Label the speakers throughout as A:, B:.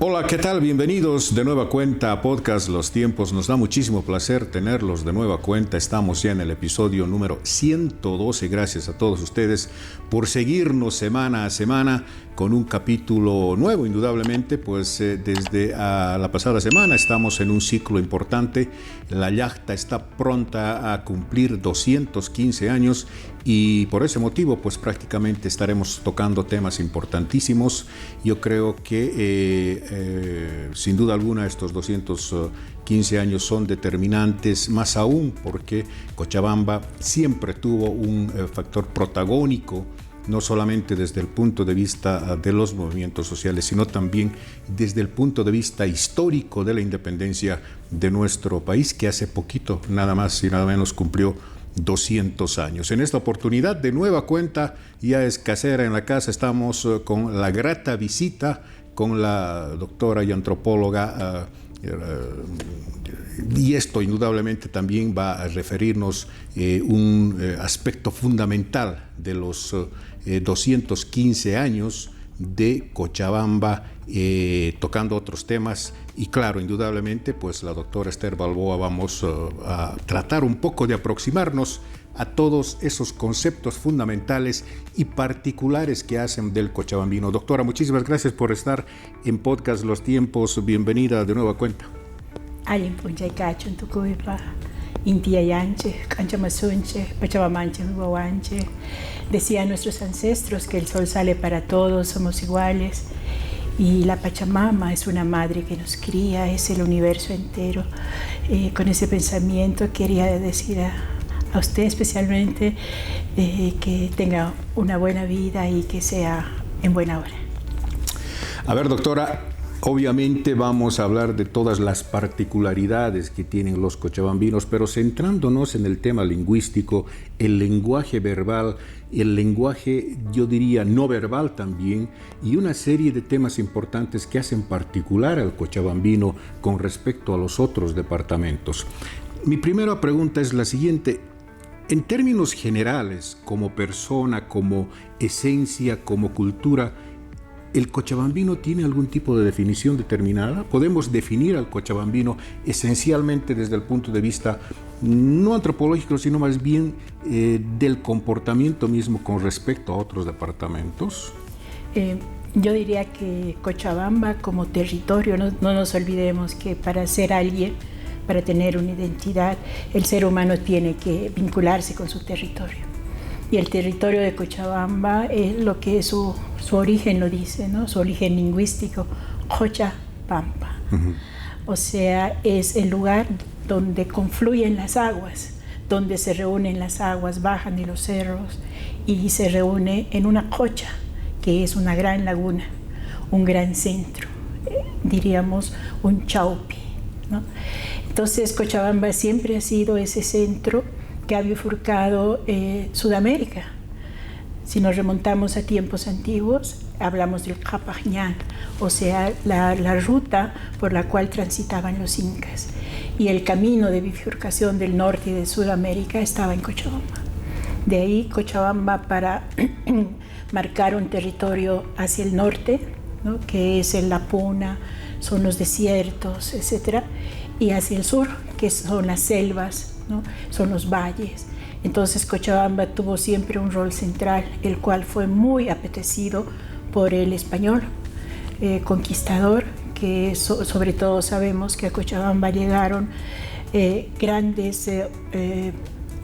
A: Hola, ¿qué tal? Bienvenidos de nueva cuenta a Podcast Los Tiempos. Nos da muchísimo placer tenerlos de nueva cuenta. Estamos ya en el episodio número 112. Gracias a todos ustedes por seguirnos semana a semana con un capítulo nuevo, indudablemente. Pues desde la pasada semana estamos en un ciclo importante. La yachta está pronta a cumplir 215 años y por ese motivo pues prácticamente estaremos tocando temas importantísimos. Yo creo que sin duda alguna estos 215 años son determinantes, más aún porque Cochabamba siempre tuvo un factor protagónico, no solamente desde el punto de vista de los movimientos sociales, sino también desde el punto de vista histórico de la independencia de nuestro país, que hace poquito, nada más y nada menos, cumplió 200 años. En esta oportunidad, de nueva cuenta, ya es casera en la casa, estamos con la grata visita con la doctora y antropóloga, y esto indudablemente también va a referirnos un aspecto fundamental de los 215 años de Cochabamba, tocando otros temas. Y claro, indudablemente, pues la doctora Esther Balboa vamos a tratar un poco de aproximarnos a todos esos conceptos fundamentales y particulares que hacen del cochabambino. Doctora, muchísimas gracias por estar en Podcast Los Tiempos. Bienvenida de nueva cuenta.
B: Alguien puncha y cacho en tu cuipa, intia yanche, cancha masunche, pachabamanche, huahuanche. Decían nuestros ancestros que el sol sale para todos, somos iguales. Y la Pachamama es una madre que nos cría, es el universo entero. Con ese pensamiento quería decir a usted especialmente que tenga una buena vida y que sea en buena hora.
A: A ver, doctora, obviamente vamos a hablar de todas las particularidades que tienen los cochabambinos, pero centrándonos en el tema lingüístico, el lenguaje verbal, el lenguaje, yo diría, no verbal también, y una serie de temas importantes que hacen particular al cochabambino con respecto a los otros departamentos. Mi primera pregunta es la siguiente. En términos generales, como persona, como esencia, como cultura, ¿el cochabambino tiene algún tipo de definición determinada? ¿Podemos definir al cochabambino esencialmente desde el punto de vista no antropológico, sino más bien del comportamiento mismo con respecto a otros departamentos?
B: Yo diría que Cochabamba como territorio, no nos olvidemos que para ser alguien, para tener una identidad, el ser humano tiene que vincularse con su territorio. Y el territorio de Cochabamba es lo que su origen lo dice, ¿no? Su origen lingüístico, Cochabamba. O sea, es el lugar donde confluyen las aguas, donde se reúnen las aguas, bajan de los cerros y se reúne en una cocha, que es una gran laguna, un gran centro, diríamos un chaupi, ¿no? Entonces Cochabamba siempre ha sido ese centro que ha bifurcado Sudamérica. Si nos remontamos a tiempos antiguos, hablamos del Capañán, o sea, la ruta por la cual transitaban los incas. Y el camino de bifurcación del norte y de Sudamérica estaba en Cochabamba. De ahí Cochabamba para marcar un territorio hacia el norte, ¿no? Que es la Puna, son los desiertos, etc. Y hacia el sur, que son las selvas, ¿no? Son los valles. Entonces Cochabamba tuvo siempre un rol central, el cual fue muy apetecido por el español conquistador, que sobre todo sabemos que a Cochabamba llegaron grandes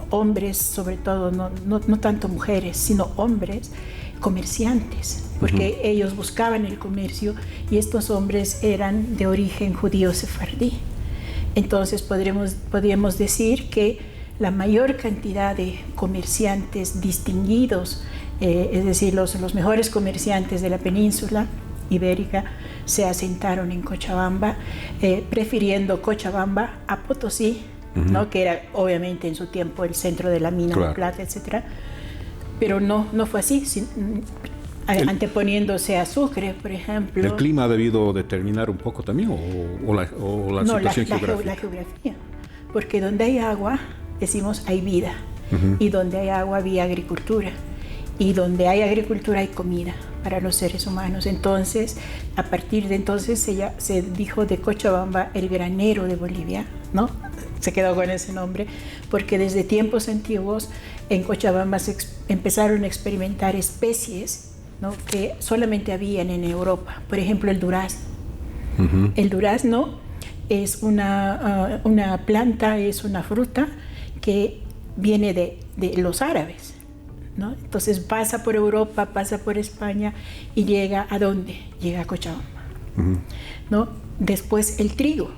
B: hombres, sobre todo no tanto mujeres, sino hombres comerciantes, porque ellos buscaban el comercio y estos hombres eran de origen judío sefardí. Entonces podríamos decir que la mayor cantidad de comerciantes distinguidos, es decir, los mejores comerciantes de la península ibérica, se asentaron en Cochabamba, prefiriendo Cochabamba a Potosí, ¿no? Que era obviamente en su tiempo el centro de la mina de plata, etc. Pero no fue así. Anteponiéndose a Sucre, por ejemplo.
A: ¿El clima ha debido determinar un poco también o la situación geográfica?
B: La geografía, porque donde hay agua, decimos, hay vida, y donde hay agua había agricultura, y donde hay agricultura hay comida. para los seres humanos. Entonces, a partir de entonces se dijo de Cochabamba el granero de Bolivia, ¿no? Se quedó con ese nombre, porque desde tiempos antiguos en Cochabamba se empezaron a experimentar especies, ¿no?, que solamente habían en Europa. Por ejemplo, el durazno. Uh-huh. El durazno es una planta, es una fruta que viene de los árabes, ¿no? Entonces pasa por Europa, pasa por España y llega ¿a dónde? Llega a Cochabamba, uh-huh, ¿no? Después el trigo.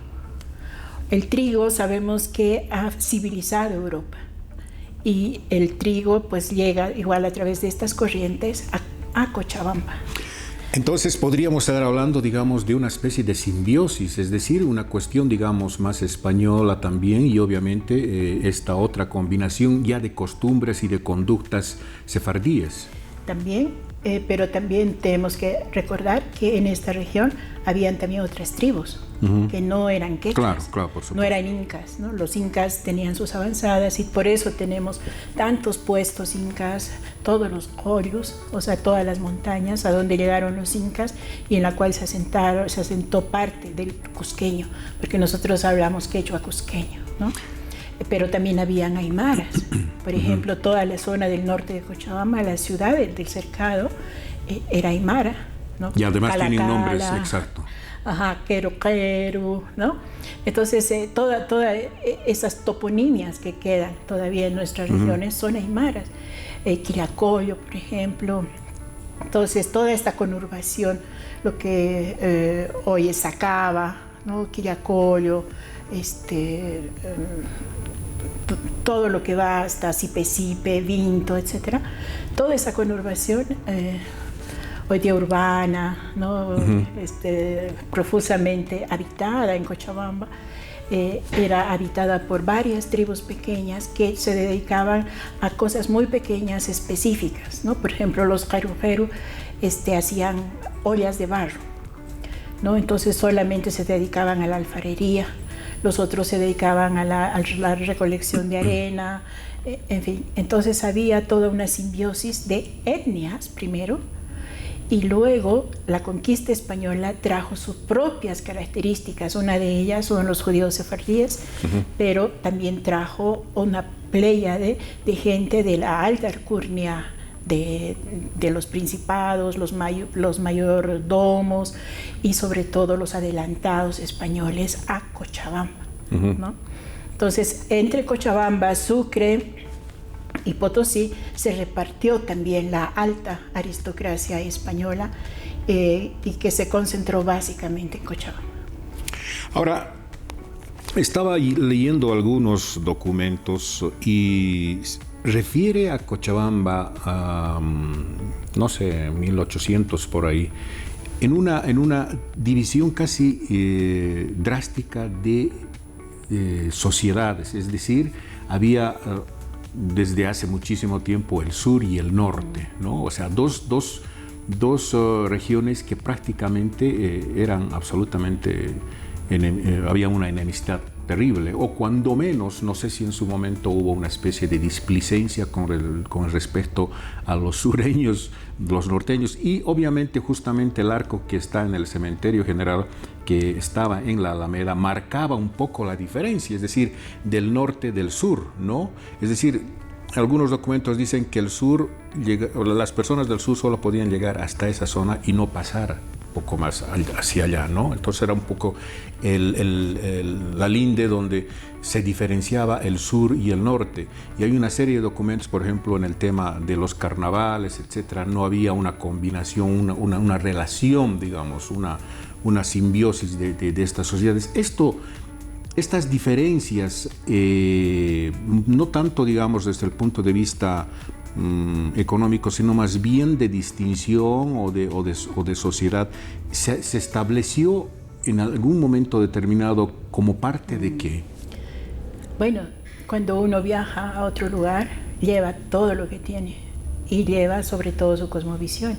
B: El trigo sabemos que ha civilizado Europa y el trigo pues llega igual a través de estas corrientes a Cochabamba.
A: Entonces podríamos estar hablando, digamos, de una especie de simbiosis, es decir, una cuestión, digamos, más española también y obviamente esta otra combinación ya de costumbres y de conductas sefardíes.
B: También, pero también tenemos que recordar que en esta región habían también otras tribus, uh-huh, que no eran quechas,
A: claro, por supuesto,
B: no eran incas, ¿no? Los incas tenían sus avanzadas y por eso tenemos tantos puestos incas, todos los hoyos, o sea, todas las montañas a donde llegaron los incas y en la cual se asentó parte del cusqueño, porque nosotros hablamos quechua cusqueño, ¿no? Pero también habían aymaras. Por ejemplo, toda la zona del norte de Cochabamba, la ciudad del cercado, era aymara, ¿no?
A: Y además tienen nombres, exacto.
B: Ajá, Quero, ¿no? Entonces, todas esas toponimias que quedan todavía en nuestras regiones, uh-huh, son aymaras. Quiracoyo, por ejemplo. Entonces, toda esta conurbación, lo que hoy es Sacaba, ¿no? Quiracoyo, todo lo que va hasta Sipe, Vinto, etcétera, toda esa conurbación hoy día urbana, ¿no? Uh-huh, profusamente habitada en Cochabamba, era habitada por varias tribus pequeñas que se dedicaban a cosas muy pequeñas específicas, ¿no? Por ejemplo, los Jeru hacían ollas de barro, ¿no? Entonces solamente se dedicaban a la alfarería. Los otros se dedicaban a la recolección de arena, en fin. Entonces había toda una simbiosis de etnias primero y luego la conquista española trajo sus propias características. Una de ellas son los judíos sefardíes, uh-huh, pero también trajo una pléyade de gente de la alta alcurnia de los principados, los mayordomos y sobre todo los adelantados españoles a Cochabamba, uh-huh, ¿no? Entonces, entre Cochabamba, Sucre y Potosí se repartió también la alta aristocracia española y que se concentró básicamente en Cochabamba.
A: Ahora, estaba leyendo algunos documentos y refiere a Cochabamba a, no sé, 1800 por ahí, en una división casi drástica de sociedades, es decir, había desde hace muchísimo tiempo el sur y el norte, ¿no? O sea, dos regiones que prácticamente eran absolutamente, había una enemistad terrible, o cuando menos, no sé si en su momento hubo una especie de displicencia con respecto a los sureños, los norteños, y obviamente justamente el arco que está en el cementerio general, que estaba en la Alameda, marcaba un poco la diferencia, es decir, del norte del sur, ¿no? Es decir, algunos documentos dicen que el sur, las personas del sur solo podían llegar hasta esa zona y no pasar poco más hacia allá, ¿no? Entonces era un poco la linde donde se diferenciaba el sur y el norte. Y hay una serie de documentos, por ejemplo, en el tema de los carnavales, etcétera. No había una combinación, una relación, digamos, una simbiosis de estas sociedades. Estas diferencias, no tanto, digamos, desde el punto de vista económico, sino más bien de distinción o de sociedad, se estableció en algún momento determinado como parte de qué?
B: Bueno, cuando uno viaja a otro lugar, lleva todo lo que tiene y lleva sobre todo su cosmovisión.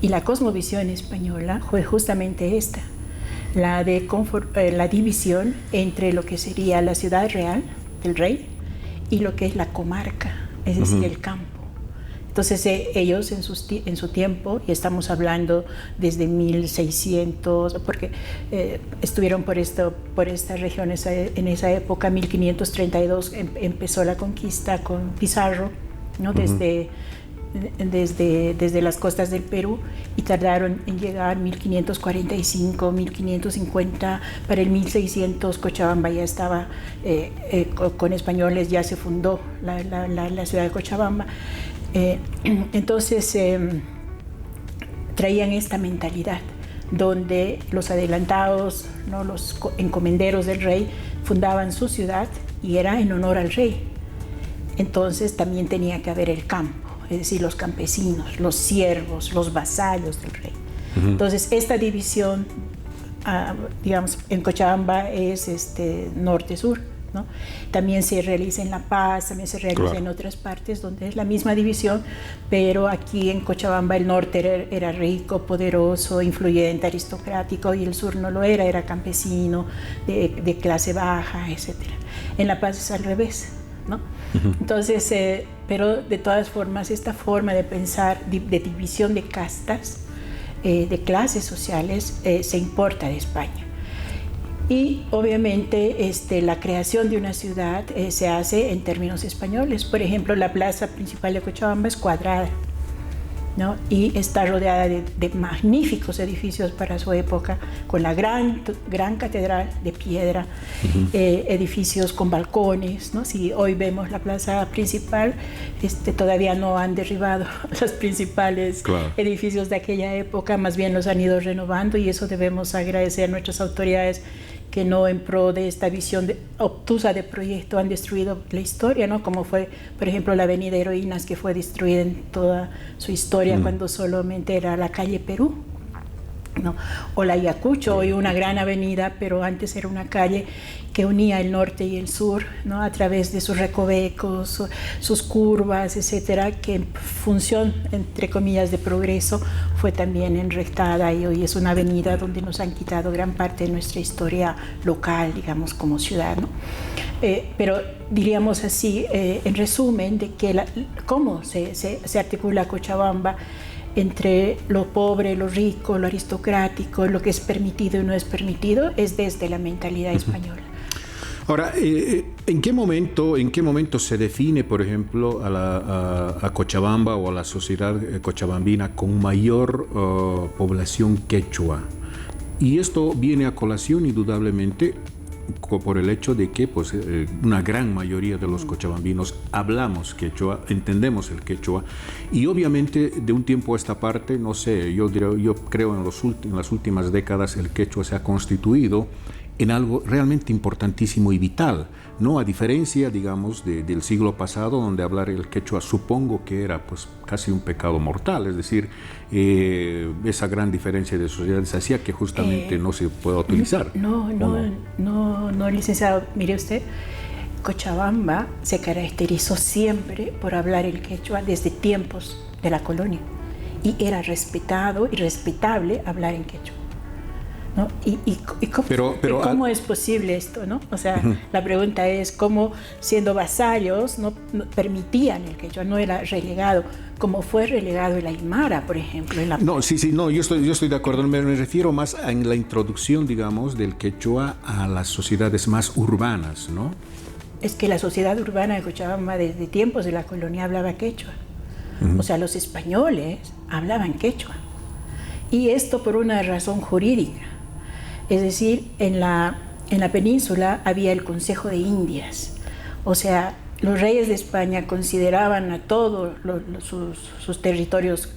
B: Y la cosmovisión española fue justamente esta, la división entre lo que sería la ciudad real del rey y lo que es la comarca, es decir, el campo. Entonces ellos en su tiempo, y estamos hablando desde 1600, porque estuvieron por estas regiones en esa época, 1532 empezó la conquista con Pizarro, ¿no? Desde las costas del Perú, y tardaron en llegar 1545, 1550, para el 1600 Cochabamba ya estaba con españoles, ya se fundó la ciudad de Cochabamba. Entonces traían esta mentalidad donde los adelantados, ¿no? Los encomenderos del rey fundaban su ciudad y era en honor al rey. Entonces también tenía que haber el campo, es decir, los campesinos, los siervos, los vasallos del rey. Entonces esta división, digamos, en Cochabamba es norte-sur, ¿no? También se realiza en La Paz, también se realiza en otras partes donde es la misma división, pero aquí en Cochabamba el norte era rico, poderoso, influyente, aristocrático, y el sur no lo era campesino, de clase baja, etc. En La Paz es al revés, ¿no? Entonces, pero de todas formas, esta forma de pensar de división de castas, de clases sociales, se importa de España. Y obviamente la creación de una ciudad se hace en términos españoles. Por ejemplo, la plaza principal de Cochabamba es cuadrada, ¿no? Y está rodeada de magníficos edificios para su época, con la gran catedral de piedra, edificios con balcones, ¿no? Si hoy vemos la plaza principal, todavía no han derribado los principales edificios de aquella época, más bien los han ido renovando, y eso debemos agradecer a nuestras autoridades, que no en pro de esta visión obtusa de proyecto han destruido la historia, ¿no? Como fue, por ejemplo, la avenida Heroínas, que fue destruida en toda su historia cuando solamente era la calle Perú, ¿no? O la Ayacucho, hoy una gran avenida, pero antes era una calle que unía el norte y el sur, ¿no? A través de sus recovecos, sus curvas, etcétera, que en función, entre comillas, de progreso, fue también enrectada, y hoy es una avenida donde nos han quitado gran parte de nuestra historia local, digamos, como ciudad, ¿no? Pero diríamos así, en resumen, de que cómo se articula Cochabamba entre lo pobre, lo rico, lo aristocrático, lo que es permitido y no es permitido, es desde la mentalidad española.
A: Ahora, ¿en qué momento se define, por ejemplo, a Cochabamba o a la sociedad cochabambina con mayor población quechua? Y esto viene a colación indudablemente por el hecho de que pues, una gran mayoría de los cochabambinos hablamos quechua, entendemos el quechua, y obviamente de un tiempo a esta parte, no sé, yo creo en las últimas décadas el quechua se ha constituido en algo realmente importantísimo y vital, ¿no? A diferencia, digamos, del siglo pasado, donde hablar el quechua supongo que era pues casi un pecado mortal, es decir, esa gran diferencia de sociedades hacía que justamente no se pueda utilizar.
B: No, licenciado, mire usted, Cochabamba se caracterizó siempre por hablar el quechua desde tiempos de la colonia, y era respetado y respetable hablar en quechua, ¿no? ¿Cómo es posible esto, ¿no? O sea, la pregunta es cómo, siendo vasallos, no permitían el quechua, no era relegado, como fue relegado el aymara, por ejemplo.
A: Yo estoy de acuerdo, me refiero más en la introducción, digamos, del quechua a las sociedades más urbanas, ¿no?
B: Es que la sociedad urbana de Cochabamba desde tiempos de la colonia hablaba quechua. O sea, los españoles hablaban quechua. Y esto por una razón jurídica. Es decir, en la península había el Consejo de Indias. O sea, los reyes de España consideraban a todos sus territorios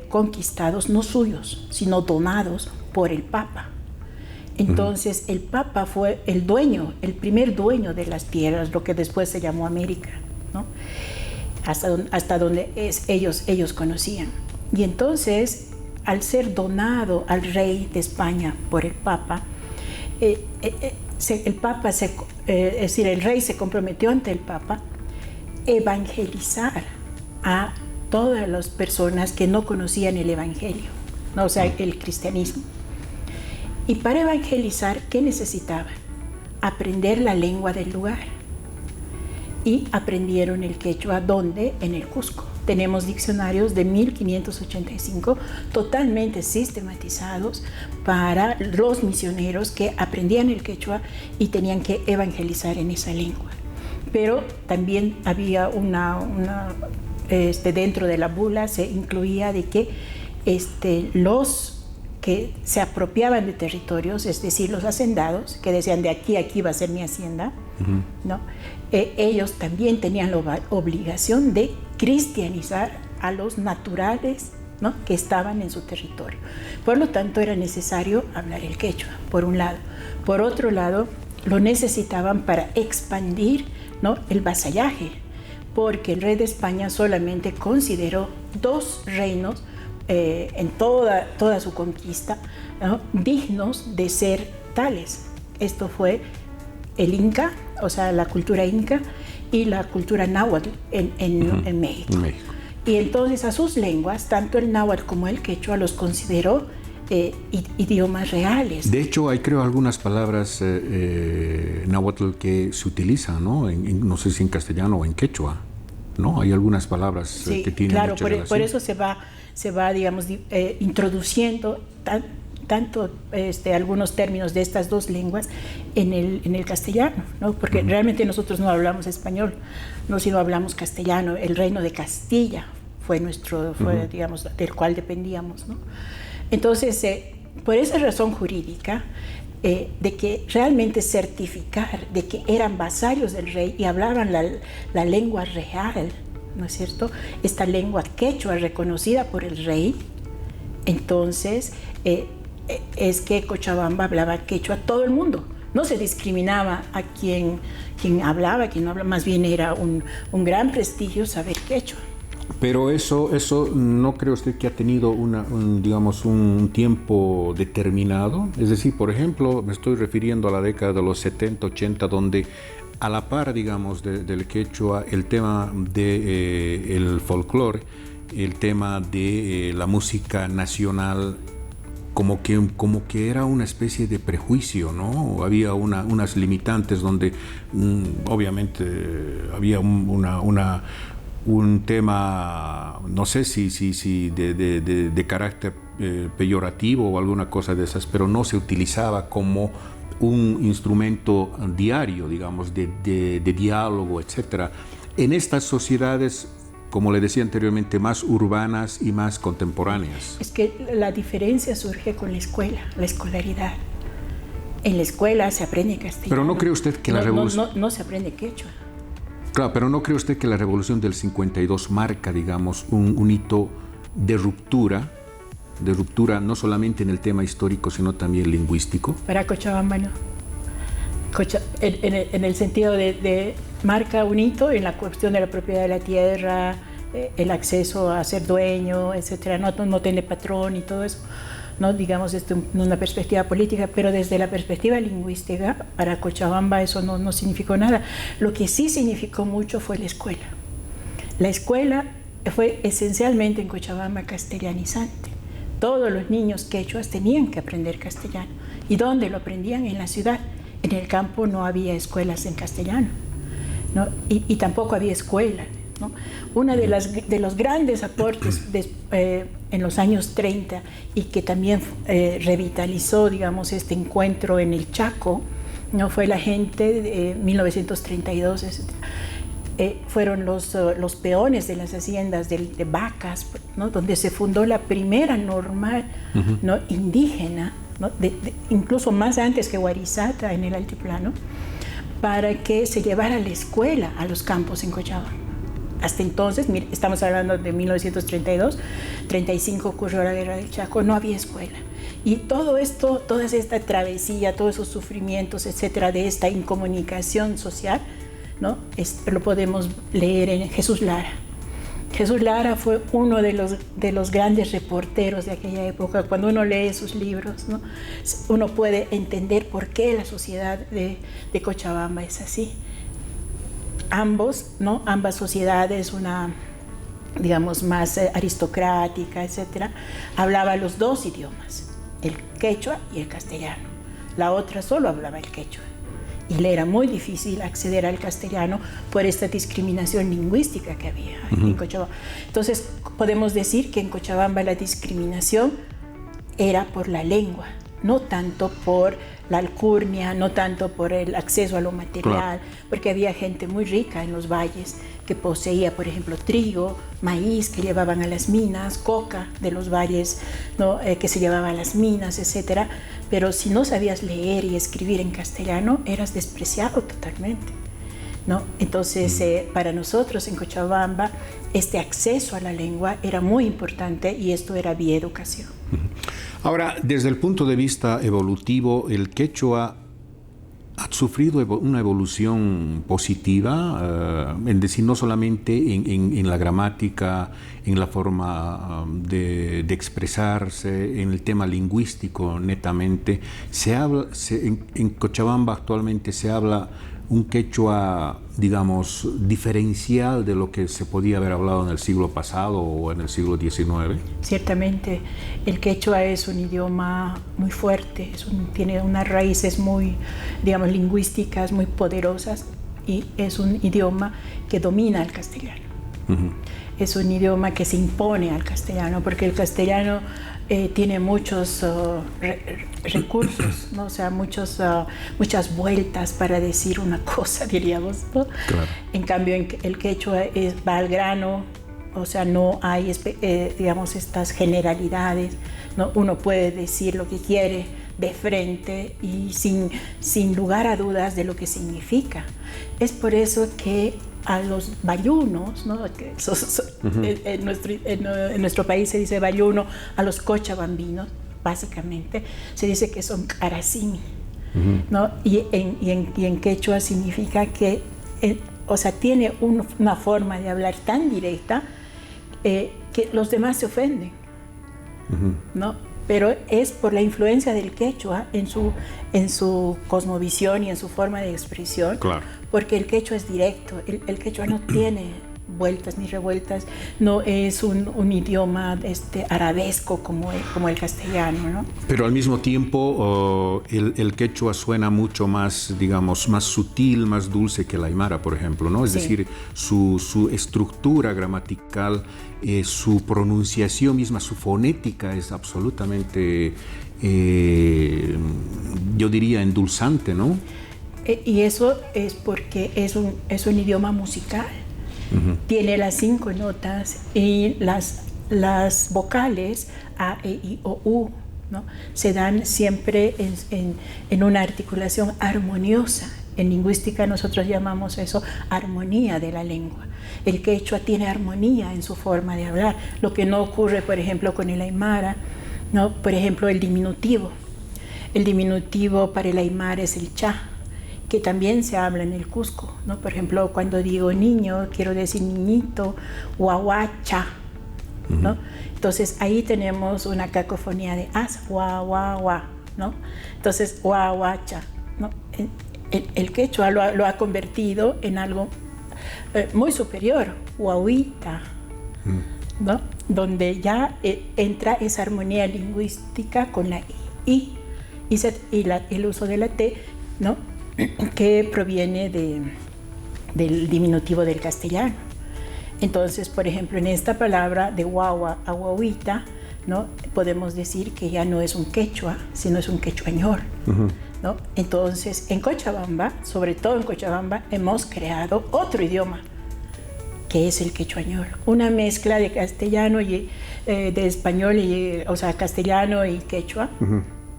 B: conquistados, no suyos, sino donados por el Papa. Entonces, el Papa fue el primer dueño de las tierras, lo que después se llamó América, ¿no? Hasta donde ellos conocían. Y entonces, al ser donado al rey de España por el Papa, el rey se comprometió ante el Papa evangelizar a todas las personas que no conocían el Evangelio, ¿no? O sea, el cristianismo. Y para evangelizar, ¿qué necesitaban? Aprender la lengua del lugar. y aprendieron el quechua. ¿Dónde? En el Cusco. Tenemos diccionarios de 1585 totalmente sistematizados para los misioneros que aprendían el quechua y tenían que evangelizar en esa lengua. Pero también había dentro de la bula se incluía de que los que se apropiaban de territorios, es decir, los hacendados, que decían de aquí va a ser mi hacienda, ¿no? Ellos también tenían la obligación de cristianizar a los naturales, ¿no?, que estaban en su territorio. Por lo tanto, era necesario hablar el quechua, por un lado. Por otro lado, lo necesitaban para expandir, ¿no?, el vasallaje, porque el rey de España solamente consideró 2 reinos en toda su conquista, ¿no?, dignos de ser tales. Esto fue el Inca, o sea, la cultura inca, y la cultura náhuatl en México. Y entonces a sus lenguas, tanto el náhuatl como el quechua, los consideró idiomas reales.
A: De hecho, hay creo algunas palabras náhuatl que se utilizan, ¿no? No sé si en castellano o en quechua, ¿no? Hay algunas palabras
B: sí,
A: que tienen
B: claro,
A: mucha relación.
B: Por eso se va digamos, introduciendo tanto algunos términos de estas 2 lenguas en el castellano, ¿no? Porque realmente nosotros no hablamos español, no sino hablamos castellano. El reino de Castilla fue digamos, del cual dependíamos, ¿no? Entonces, por esa razón jurídica, de que realmente certificar de que eran vasallos del rey y hablaban la lengua real, ¿no es cierto?, esta lengua quechua reconocida por el rey, entonces es que Cochabamba hablaba quechua todo el mundo. No se discriminaba a quien hablaba, quien no hablaba, más bien era un gran prestigio saber quechua.
A: Pero eso ¿no cree usted que ha tenido un tiempo determinado? Es decir, por ejemplo, me estoy refiriendo a la década de los 70, 80, donde a la par, digamos, del quechua, el tema del folclore, el tema de la música nacional, como que era una especie de prejuicio, ¿no? Había unas limitantes donde obviamente había un tema, no sé si de carácter peyorativo o alguna cosa de esas, pero no se utilizaba como un instrumento diario, digamos, de diálogo, etc. En estas sociedades, como le decía anteriormente, más urbanas y más contemporáneas.
B: Es que la diferencia surge con la escuela, la escolaridad. En la escuela se aprende castellano.
A: Pero ¿no cree usted que la revolución...
B: No se aprende quechua.
A: Claro, pero ¿no cree usted que la revolución del 52 marca, digamos, un hito de ruptura no solamente en el tema histórico, sino también lingüístico?
B: Para Cochabamba no. En el sentido de marca un hito en la cuestión de la propiedad de la tierra, el acceso a ser dueño, etcétera, no tener patrón y todo eso, no, digamos, desde una perspectiva política, pero desde la perspectiva lingüística, para Cochabamba eso no significó nada. Lo que sí significó mucho fue la escuela. La escuela fue esencialmente en Cochabamba castellanizante. Todos los niños quechuas tenían que aprender castellano. ¿Y dónde lo aprendían? En la ciudad. En el campo no había escuelas en castellano, ¿no? Y tampoco había escuela, ¿no? Uno de los grandes aportes en los años 30 y que también revitalizó, digamos, este encuentro en el Chaco, ¿no?, fue la gente de 1932, fueron los peones de las haciendas de vacas, ¿no?, donde se fundó la primera norma, ¿no?, indígena, ¿no?, incluso más antes que Huarizata en el altiplano, para que se llevara la escuela a los campos en Cochabamba. Hasta entonces, estamos hablando de 1932, 35 ocurrió la Guerra del Chaco, no había escuela. Y todo esto, toda esta travesía, todos esos sufrimientos, etcétera, de esta incomunicación social, ¿no?, lo podemos leer en Jesús Lara. Jesús Lara fue uno de los grandes reporteros de aquella época. Cuando uno lee sus libros, ¿no?, uno puede entender por qué la sociedad de Cochabamba es así. Ambas sociedades, una, digamos, más aristocrática, etcétera, hablaba los 2 idiomas, el quechua y el castellano. La otra solo hablaba el quechua. y le era muy difícil acceder al castellano por esta discriminación lingüística que había en Cochabamba. Entonces, podemos decir que en Cochabamba la discriminación era por la lengua, no tanto por la alcurnia, no tanto por el acceso a lo material, porque había gente muy rica en los valles que poseía, por ejemplo, trigo, maíz que llevaban a las minas, coca de los valles, ¿no? Que se llevaba a las minas, etcétera. Pero si no sabías leer y escribir en castellano, eras despreciado totalmente, ¿no? Entonces, para nosotros en Cochabamba, este acceso a la lengua era muy importante y esto era vía educación.
A: Ahora, desde el punto de vista evolutivo, el quechua ha sufrido una evolución positiva, es decir, no solamente en la gramática, en la forma de expresarse, en el tema lingüístico netamente. En Cochabamba actualmente se habla un quechua, digamos, diferencial de lo que se podía haber hablado en el siglo pasado o en el siglo XIX.
B: Ciertamente, el quechua es un idioma muy fuerte, tiene unas raíces muy, digamos, lingüísticas muy poderosas y es un idioma que domina al castellano. Es un idioma que se impone al castellano, porque el castellano tiene muchos recursos, ¿no? O sea, muchas vueltas para decir una cosa, diríamos, ¿no?
A: Claro.
B: En cambio, el quechua va al grano, o sea, no hay, digamos, estas generalidades, ¿no? Uno puede decir lo que quiere de frente y sin lugar a dudas de lo que significa. Es por eso que a los bayunos, ¿no? En nuestro país se dice bayuno, a los cochabambinos, básicamente, se dice que son carasimi, ¿no? Y en quechua significa que, o sea, tiene una forma de hablar tan directa que los demás se ofenden, ¿no? Pero es por la influencia del quechua en su cosmovisión y en su forma de expresión,
A: claro.
B: Porque el quechua es directo, el quechua no tiene vueltas ni revueltas, no es un idioma arabesco como el castellano, ¿no?
A: Pero al mismo tiempo el quechua suena mucho más, digamos, más sutil, más dulce que el aymara, por ejemplo, ¿no? Es decir, su estructura gramatical, su pronunciación misma, su fonética es absolutamente, yo diría, endulzante, ¿no?
B: Y eso es porque es un idioma musical. Tiene las 5 notas y las vocales A, E, I, O, U, ¿no? Se dan siempre en una articulación armoniosa. En lingüística nosotros llamamos eso armonía de la lengua. El quechua tiene armonía en su forma de hablar, lo que no ocurre, por ejemplo, con el aymara, ¿no? Por ejemplo, el diminutivo. El diminutivo para el aymara es el cha, que también se habla en el Cusco, ¿no? Por ejemplo, cuando digo niño, quiero decir niñito, guaguacha, ¿no? Entonces, ahí tenemos una cacofonía de as, guaguagua, ¿no? Entonces, guaguacha, ¿no? El quechua lo ha convertido en algo muy superior, guauita, ¿no? Donde ya entra esa armonía lingüística con la I y el uso de la T, ¿no? Que proviene del diminutivo del castellano. Entonces, por ejemplo, en esta palabra de guagua a guaguita, ¿no? Podemos decir que ya no es un quechua, sino es un quechuañol, ¿no? Entonces, en Cochabamba, sobre todo en Cochabamba, hemos creado otro idioma, que es el quechuañol, una mezcla de castellano y de español, o sea, castellano y quechua,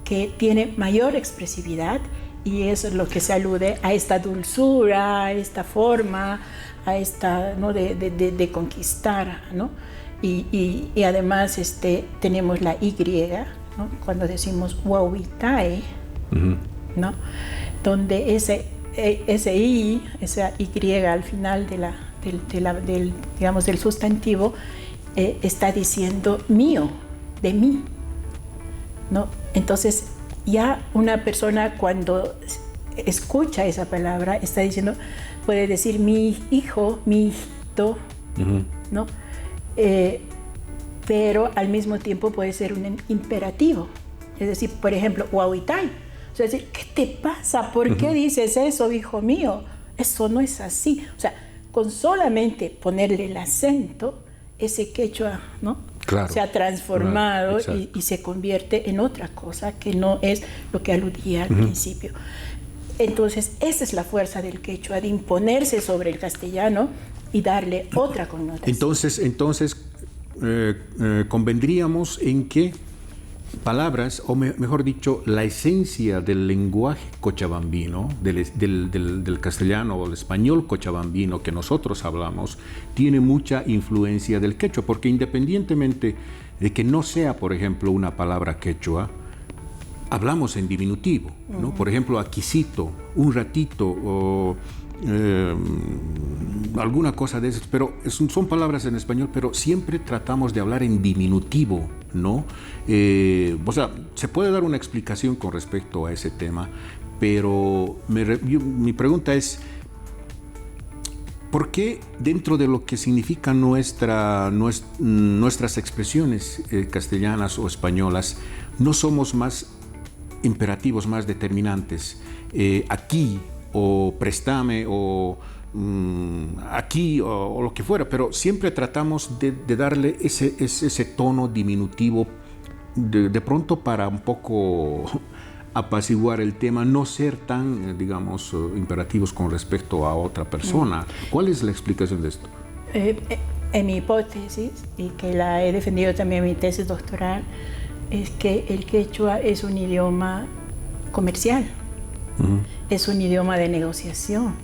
B: que tiene mayor expresividad. Y eso es lo que se alude a esta dulzura, a esta forma, a esta, ¿no? de conquistar, ¿no? Y además tenemos la Y, ¿no? Cuando decimos guauitae, ¿no? Donde ese I, esa Y al final del sustantivo, está diciendo mío, de mí, ¿no? Entonces, ya una persona cuando escucha esa palabra está diciendo, puede decir mi hijo, mi hijito, ¿no? Pero al mismo tiempo puede ser un imperativo. Es decir, por ejemplo, huahuitay. O sea, decir, ¿qué te pasa? ¿Por qué dices eso, hijo mío? Eso no es así. O sea, con solamente ponerle el acento, ese quechua, ¿no?
A: Claro,
B: se ha transformado
A: claro,
B: y se convierte en otra cosa que no es lo que aludía al principio. Entonces, esa es la fuerza del quechua, de imponerse sobre el castellano y darle otra connotación.
A: Entonces convendríamos en que palabras, o mejor dicho, la esencia del lenguaje cochabambino, del castellano o del español cochabambino que nosotros hablamos, tiene mucha influencia del quechua, porque independientemente de que no sea, por ejemplo, una palabra quechua, hablamos en diminutivo, ¿no? Por ejemplo, aquisito, un ratito, o alguna cosa de esas, pero son palabras en español, pero siempre tratamos de hablar en diminutivo, ¿no? O sea, se puede dar una explicación con respecto a ese tema, pero mi pregunta es, ¿por qué dentro de lo que significan nuestras expresiones castellanas o españolas no somos más imperativos, más determinantes? Aquí, o préstame, o aquí, o lo que fuera, pero siempre tratamos de darle ese tono diminutivo de pronto para un poco apaciguar el tema, no ser tan, digamos, imperativos con respecto a otra persona. ¿Cuál es la explicación de esto?
B: En mi hipótesis, y que la he defendido también en mi tesis doctoral, es que el quechua es un idioma comercial, es un idioma de negociación,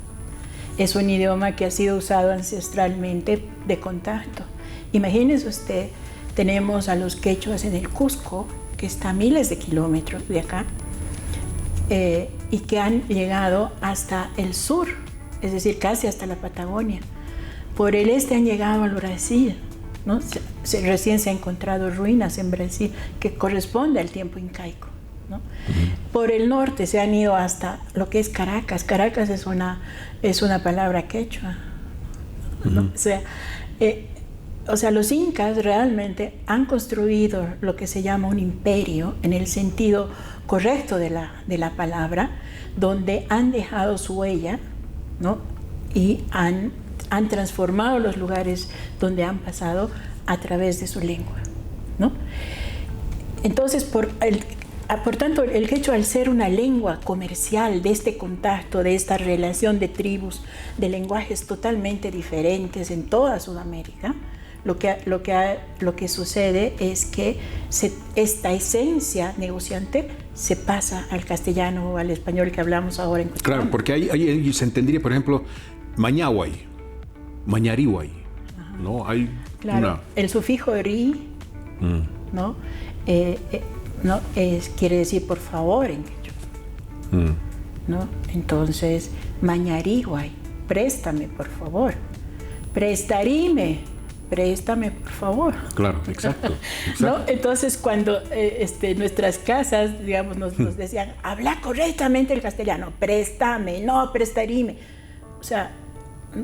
B: es un idioma que ha sido usado ancestralmente de contacto. Imagínese usted, tenemos a los quechuas en el Cusco, que está a miles de kilómetros de acá, y que han llegado hasta el sur, es decir, casi hasta la Patagonia. Por el este han llegado al Brasil, ¿no? Recién se han encontrado ruinas en Brasil que corresponde al tiempo incaico, ¿no? Por el norte se han ido hasta lo que es Caracas. Caracas es una palabra quechua, ¿no? O sea, los incas realmente han construido lo que se llama un imperio en el sentido correcto de la palabra, donde han dejado su huella, ¿no? Y han transformado los lugares donde han pasado a través de su lengua, ¿no? Entonces, por tanto, el quechua, al ser una lengua comercial de este contacto, de esta relación de tribus, de lenguajes totalmente diferentes en toda Sudamérica, lo que sucede es que esta esencia negociante se pasa al castellano o al español que hablamos ahora en Cochabamba.
A: Claro, porque ahí se entendería, por ejemplo, Mañahuay, Mañarihuay, ¿no? Hay
B: claro, el sufijo ri, ¿no? Quiere decir por favor en quechua, ¿no? Entonces, Mañarihuay, préstame por favor, prestarime, préstame por favor.
A: Claro, exacto.
B: ¿No? Entonces, cuando nuestras casas, digamos, nos decían, habla correctamente el castellano, préstame, no prestarime. O sea,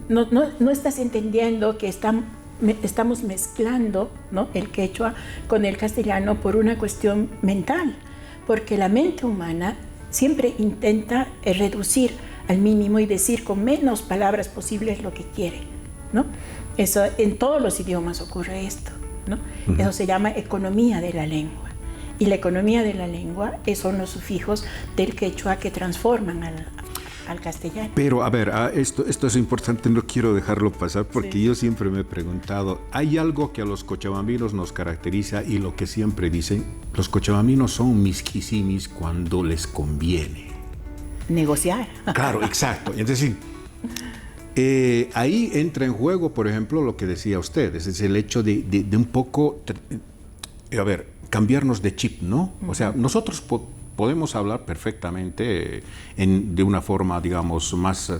B: no estás entendiendo que estamos mezclando, ¿no?, el quechua con el castellano por una cuestión mental, porque la mente humana siempre intenta reducir al mínimo y decir con menos palabras posibles lo que quiere, ¿no? Eso, en todos los idiomas ocurre esto, ¿no? Eso se llama economía de la lengua. Y la economía de la lengua son los sufijos del quechua que transforman al castellano.
A: Pero, a ver, esto es importante, no quiero dejarlo pasar, porque sí, yo siempre me he preguntado, hay algo que a los cochabambinos nos caracteriza y lo que siempre dicen, los cochabambinos son misquisimis cuando les conviene.
B: Negociar.
A: Claro, exacto. Es decir, ahí entra en juego, por ejemplo, lo que decía usted, es el hecho de un poco, cambiarnos de chip, ¿no? O sea, nosotros podemos hablar perfectamente de una forma, digamos, más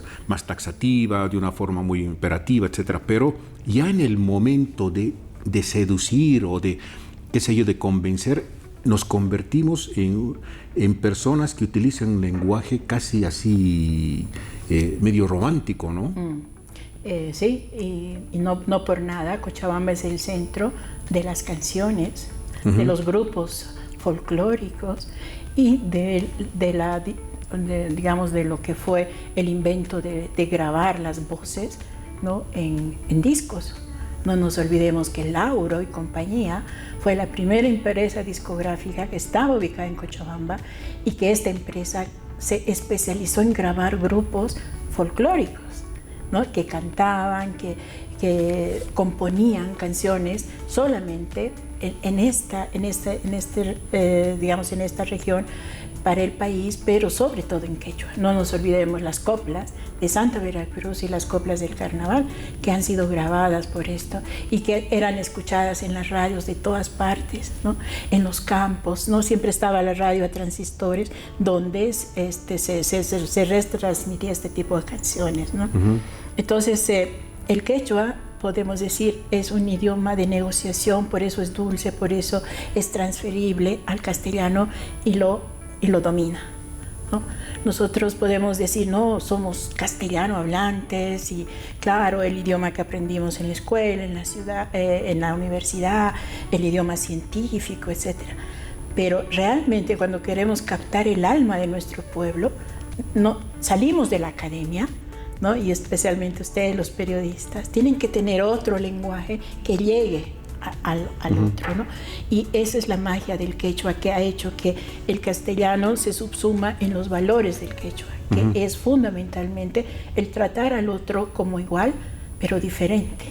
A: taxativa, de una forma muy imperativa, etcétera, pero ya en el momento de seducir o de, qué sé yo, de convencer, nos convertimos en personas que utilizan un lenguaje casi así medio romántico, ¿no?
B: Sí, y no por nada, Cochabamba es el centro de las canciones, de los grupos folclóricos y digamos, de lo que fue el invento de grabar las voces, ¿no? en discos. No nos olvidemos que Lauro y compañía fue la primera empresa discográfica que estaba ubicada en Cochabamba y que esta empresa se especializó en grabar grupos folclóricos, ¿no? Que cantaban, que componían canciones solamente en esta región para el país, pero sobre todo en quechua. No nos olvidemos las coplas de Santa Veracruz y las coplas del carnaval, que han sido grabadas por esto y que eran escuchadas en las radios de todas partes, ¿no? En los campos, ¿no? Siempre estaba la radio a transistores donde se retransmitía este tipo de canciones, ¿no? Uh-huh. Entonces, el quechua, podemos decir, es un idioma de negociación, por eso es dulce, por eso es transferible al castellano y lo domina, ¿no? Nosotros podemos decir, no, somos castellano hablantes y claro, el idioma que aprendimos en la escuela, en la ciudad, en la universidad, el idioma científico, etc. Pero realmente cuando queremos captar el alma de nuestro pueblo, no, salimos de la academia, ¿no? Y especialmente ustedes, los periodistas, tienen que tener otro lenguaje que llegue al otro, ¿no? Y esa es la magia del quechua, que ha hecho que el castellano se subsuma en los valores del quechua, que es fundamentalmente el tratar al otro como igual, pero diferente,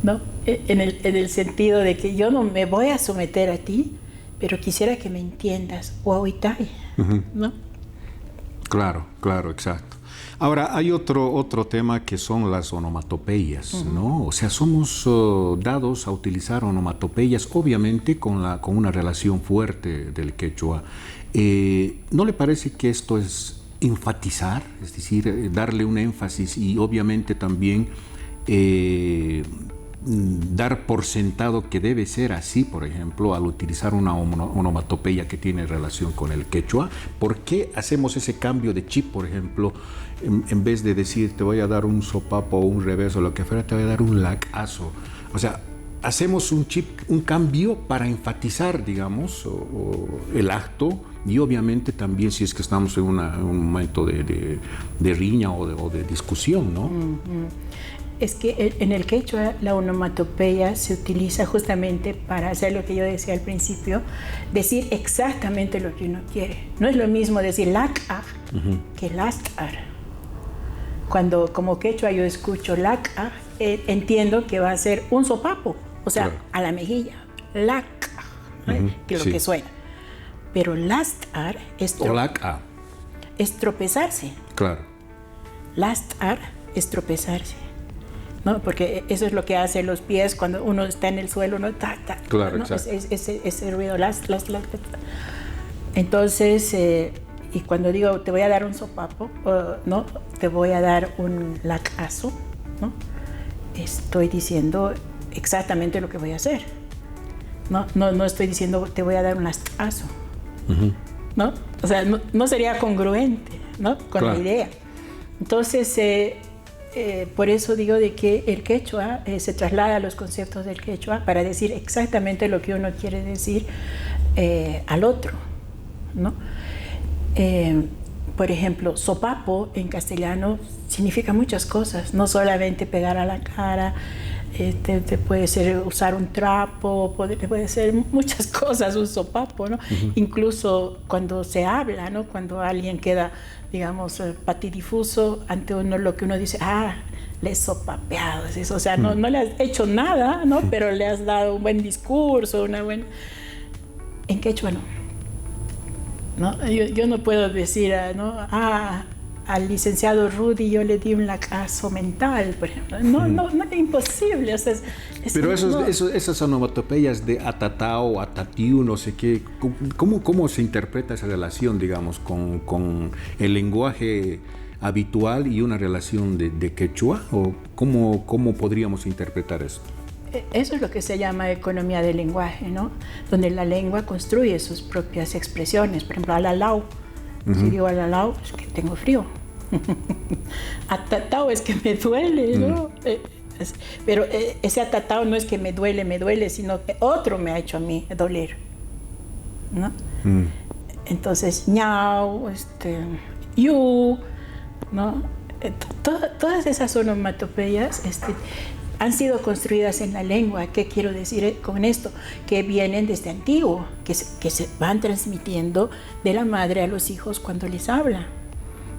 B: ¿no? En el sentido de que yo no me voy a someter a ti, pero quisiera que me entiendas, Huahuitay, ¿no?
A: Claro, exacto. Ahora, hay otro tema que son las onomatopeyas, ¿no? O sea, somos dados a utilizar onomatopeyas, obviamente con una relación fuerte del quechua. ¿No le parece que esto es enfatizar, es decir, darle un énfasis y obviamente también dar por sentado que debe ser así, por ejemplo, al utilizar una onomatopeya que tiene relación con el quechua? ¿Por qué hacemos ese cambio de chip, por ejemplo, en vez de decir te voy a dar un sopapo o un revés o lo que fuera, te voy a dar un lacazo? O sea, hacemos un cambio para enfatizar, digamos, el acto, y obviamente también si es que estamos en un momento de riña o de discusión, ¿no?
B: Es que en el quechua la onomatopeya se utiliza justamente para hacer lo que yo decía al principio, decir exactamente lo que uno quiere. No es lo mismo decir lac-a que last-ar. Cuando como quechua yo escucho lac-a, entiendo que va a ser un sopapo, o sea, claro, a la mejilla, lac-a, que es lo que suena. Pero last-ar es tropezarse.
A: Claro.
B: Last-ar es tropezarse, ¿no? Porque eso es lo que hacen los pies cuando uno está en el suelo, ¿no?
A: Claro,
B: ¿no?
A: exacto.
B: Ese ruido, Entonces, y cuando digo te voy a dar un sopapo, ¿no? Te voy a dar un lacazo, ¿no? Estoy diciendo exactamente lo que voy a hacer, ¿no? No estoy diciendo te voy a dar un lastazo, ¿no? O sea, no sería congruente, ¿no? Con la idea. Entonces, por eso digo de que el quechua se traslada a los conceptos del quechua para decir exactamente lo que uno quiere decir al otro, ¿no? Por ejemplo, sopapo en castellano significa muchas cosas, no solamente pegar a la cara, puede ser usar un trapo, puede ser muchas cosas un sopapo, ¿no? Incluso cuando se habla, ¿no? Cuando alguien queda, digamos, patidifuso ante uno, lo que uno dice, le he sopapeado, es eso. O sea, no le has hecho nada, ¿no? Pero le has dado un buen discurso, una buena... En quechua no, yo no puedo decir, ¿no? Al licenciado Rudy yo le di un lacazo mental, por ejemplo. No, es imposible. O sea,
A: pero esas onomatopeyas de atatao, atatiu, no sé qué, ¿cómo se interpreta esa relación, digamos, con el lenguaje habitual y una relación de quechua? ¿O cómo podríamos interpretar esto?
B: Eso es lo que se llama economía del lenguaje, ¿no? Donde la lengua construye sus propias expresiones. Por ejemplo, alalao. Si digo alalao, es que tengo frío. Atatao es que me duele, ¿no? Pero ese atatao no es que me duele, sino que otro me ha hecho a mí doler, ¿no? Entonces, ñau, yu, ¿no? Todas esas onomatopeyas han sido construidas en la lengua. ¿Qué quiero decir con esto? Que vienen desde antiguo, que se van transmitiendo de la madre a los hijos cuando les habla,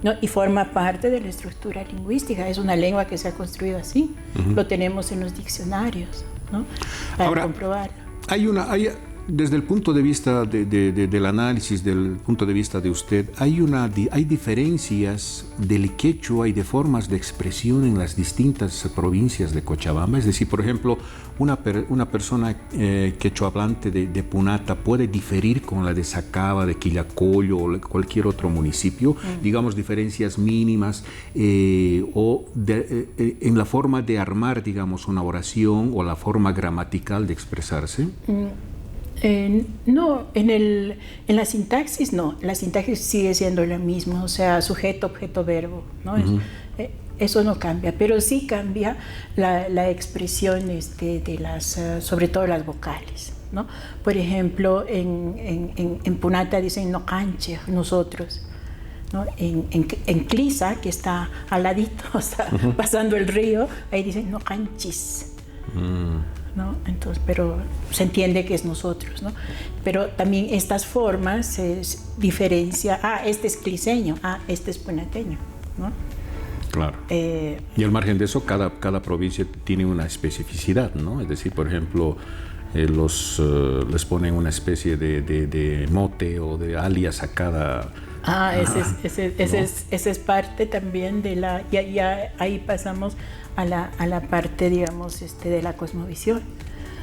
B: ¿no? Y forma parte de la estructura lingüística. Es una lengua que se ha construido así. Lo tenemos en los diccionarios, ¿no? Para comprobarlo.
A: Desde el punto de vista del análisis, del punto de vista de usted, hay diferencias del quechua y de formas de expresión en las distintas provincias de Cochabamba. Es decir, por ejemplo, una persona quechohablante de Punata puede diferir con la de Sacaba, de Quillacollo o cualquier otro municipio, digamos diferencias mínimas, o en la forma de armar, digamos, una oración o la forma gramatical de expresarse.
B: No, en la sintaxis no, la sintaxis sigue siendo la misma, o sea, sujeto, objeto, verbo, ¿no? Eso no cambia, pero sí cambia la expresión de las, sobre todo las vocales, ¿no? Por ejemplo, en Punata dicen no canche, nosotros, ¿no? En Clisa, que está al ladito, o sea, pasando el río, ahí dicen no canchis. ¿No? Entonces, pero se entiende que es nosotros, ¿no? Pero también estas formas se diferencia, este es cliseño, este es punateño, ¿no?
A: Claro. Y al margen de eso, cada provincia tiene una especificidad, ¿no? Es decir, por ejemplo, les ponen una especie de mote o de alias a cada...
B: Ese es parte también de la... Ya ahí pasamos a la parte, digamos, de la cosmovisión,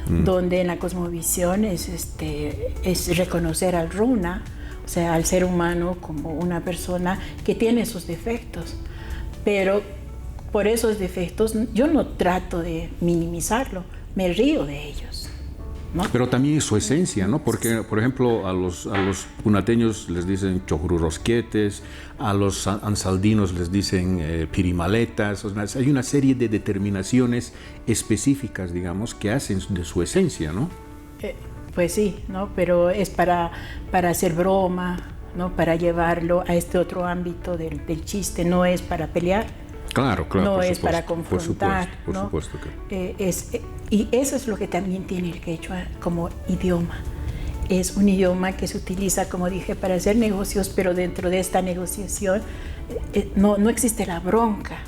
B: donde en la cosmovisión es reconocer al runa, o sea, al ser humano como una persona que tiene sus defectos, pero por esos defectos yo no trato de minimizarlo, me río de ellos, ¿no?
A: Pero también es su esencia, ¿no? Porque, por ejemplo, a los punateños les dicen chojururosquietes, a los ansaldinos les dicen pirimaletas. O sea, hay una serie de determinaciones específicas, digamos, que hacen de su esencia, ¿no?
B: Pues sí, ¿no? Pero es para hacer broma, ¿no? Para llevarlo a este otro ámbito del chiste, no es para pelear.
A: Claro,
B: no es para confrontar,
A: por
B: ¿no?
A: supuesto que.
B: Y eso es lo que también tiene el quechua como idioma. Es un idioma que se utiliza, como dije, para hacer negocios, pero dentro de esta negociación no existe la bronca,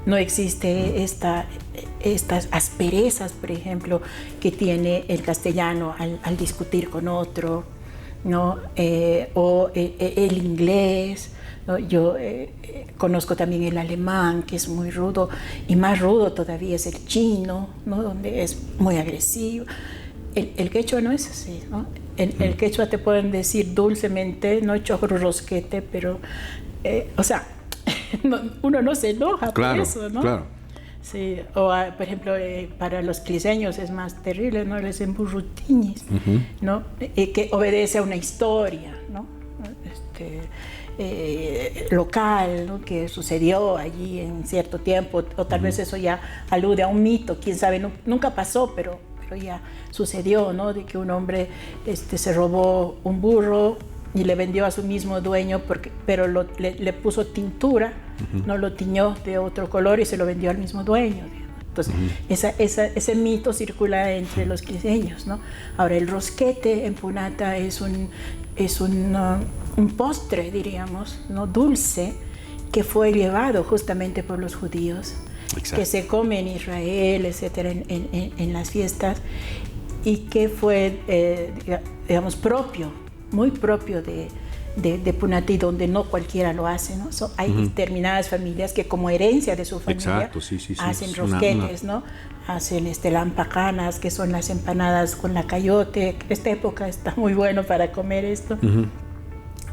B: no existe estas asperezas, por ejemplo, que tiene el castellano al discutir con otro, ¿no? O el inglés, ¿no? Yo conozco también el alemán, que es muy rudo, y más rudo todavía es el chino, ¿no? Donde es muy agresivo. El quechua no es así, ¿no? El quechua te pueden decir dulcemente, no chojurrosquete, pero, o sea, uno no se enoja por eso, ¿no?
A: Claro.
B: Sí, o por ejemplo, para los cliseños es más terrible, ¿no? Les emburrutiñis, ¿no? Que obedece a una historia, ¿no? Local, ¿no? Que sucedió allí en cierto tiempo, o tal vez eso ya alude a un mito, quién sabe, nunca pasó, pero ya sucedió, ¿no? De que un hombre se robó un burro y le vendió a su mismo dueño, pero le puso tintura, no lo tiñó de otro color y se lo vendió al mismo dueño. Entonces, ese mito circula entre los cliseños, ¿no? Ahora, el rosquete en Punata es un postre, diríamos, ¿no? Dulce, que fue llevado justamente por los judíos. Exacto. Que se come en Israel, etcétera, en las fiestas, y que fue, digamos, muy propio de Punati, donde no cualquiera lo hace, ¿no? Hay determinadas familias que como herencia de su familia
A: Exacto, sí.
B: hacen rosquetes, ¿no? Hacen lampacanas, que son las empanadas con la cayote. Esta época está muy bueno para comer esto.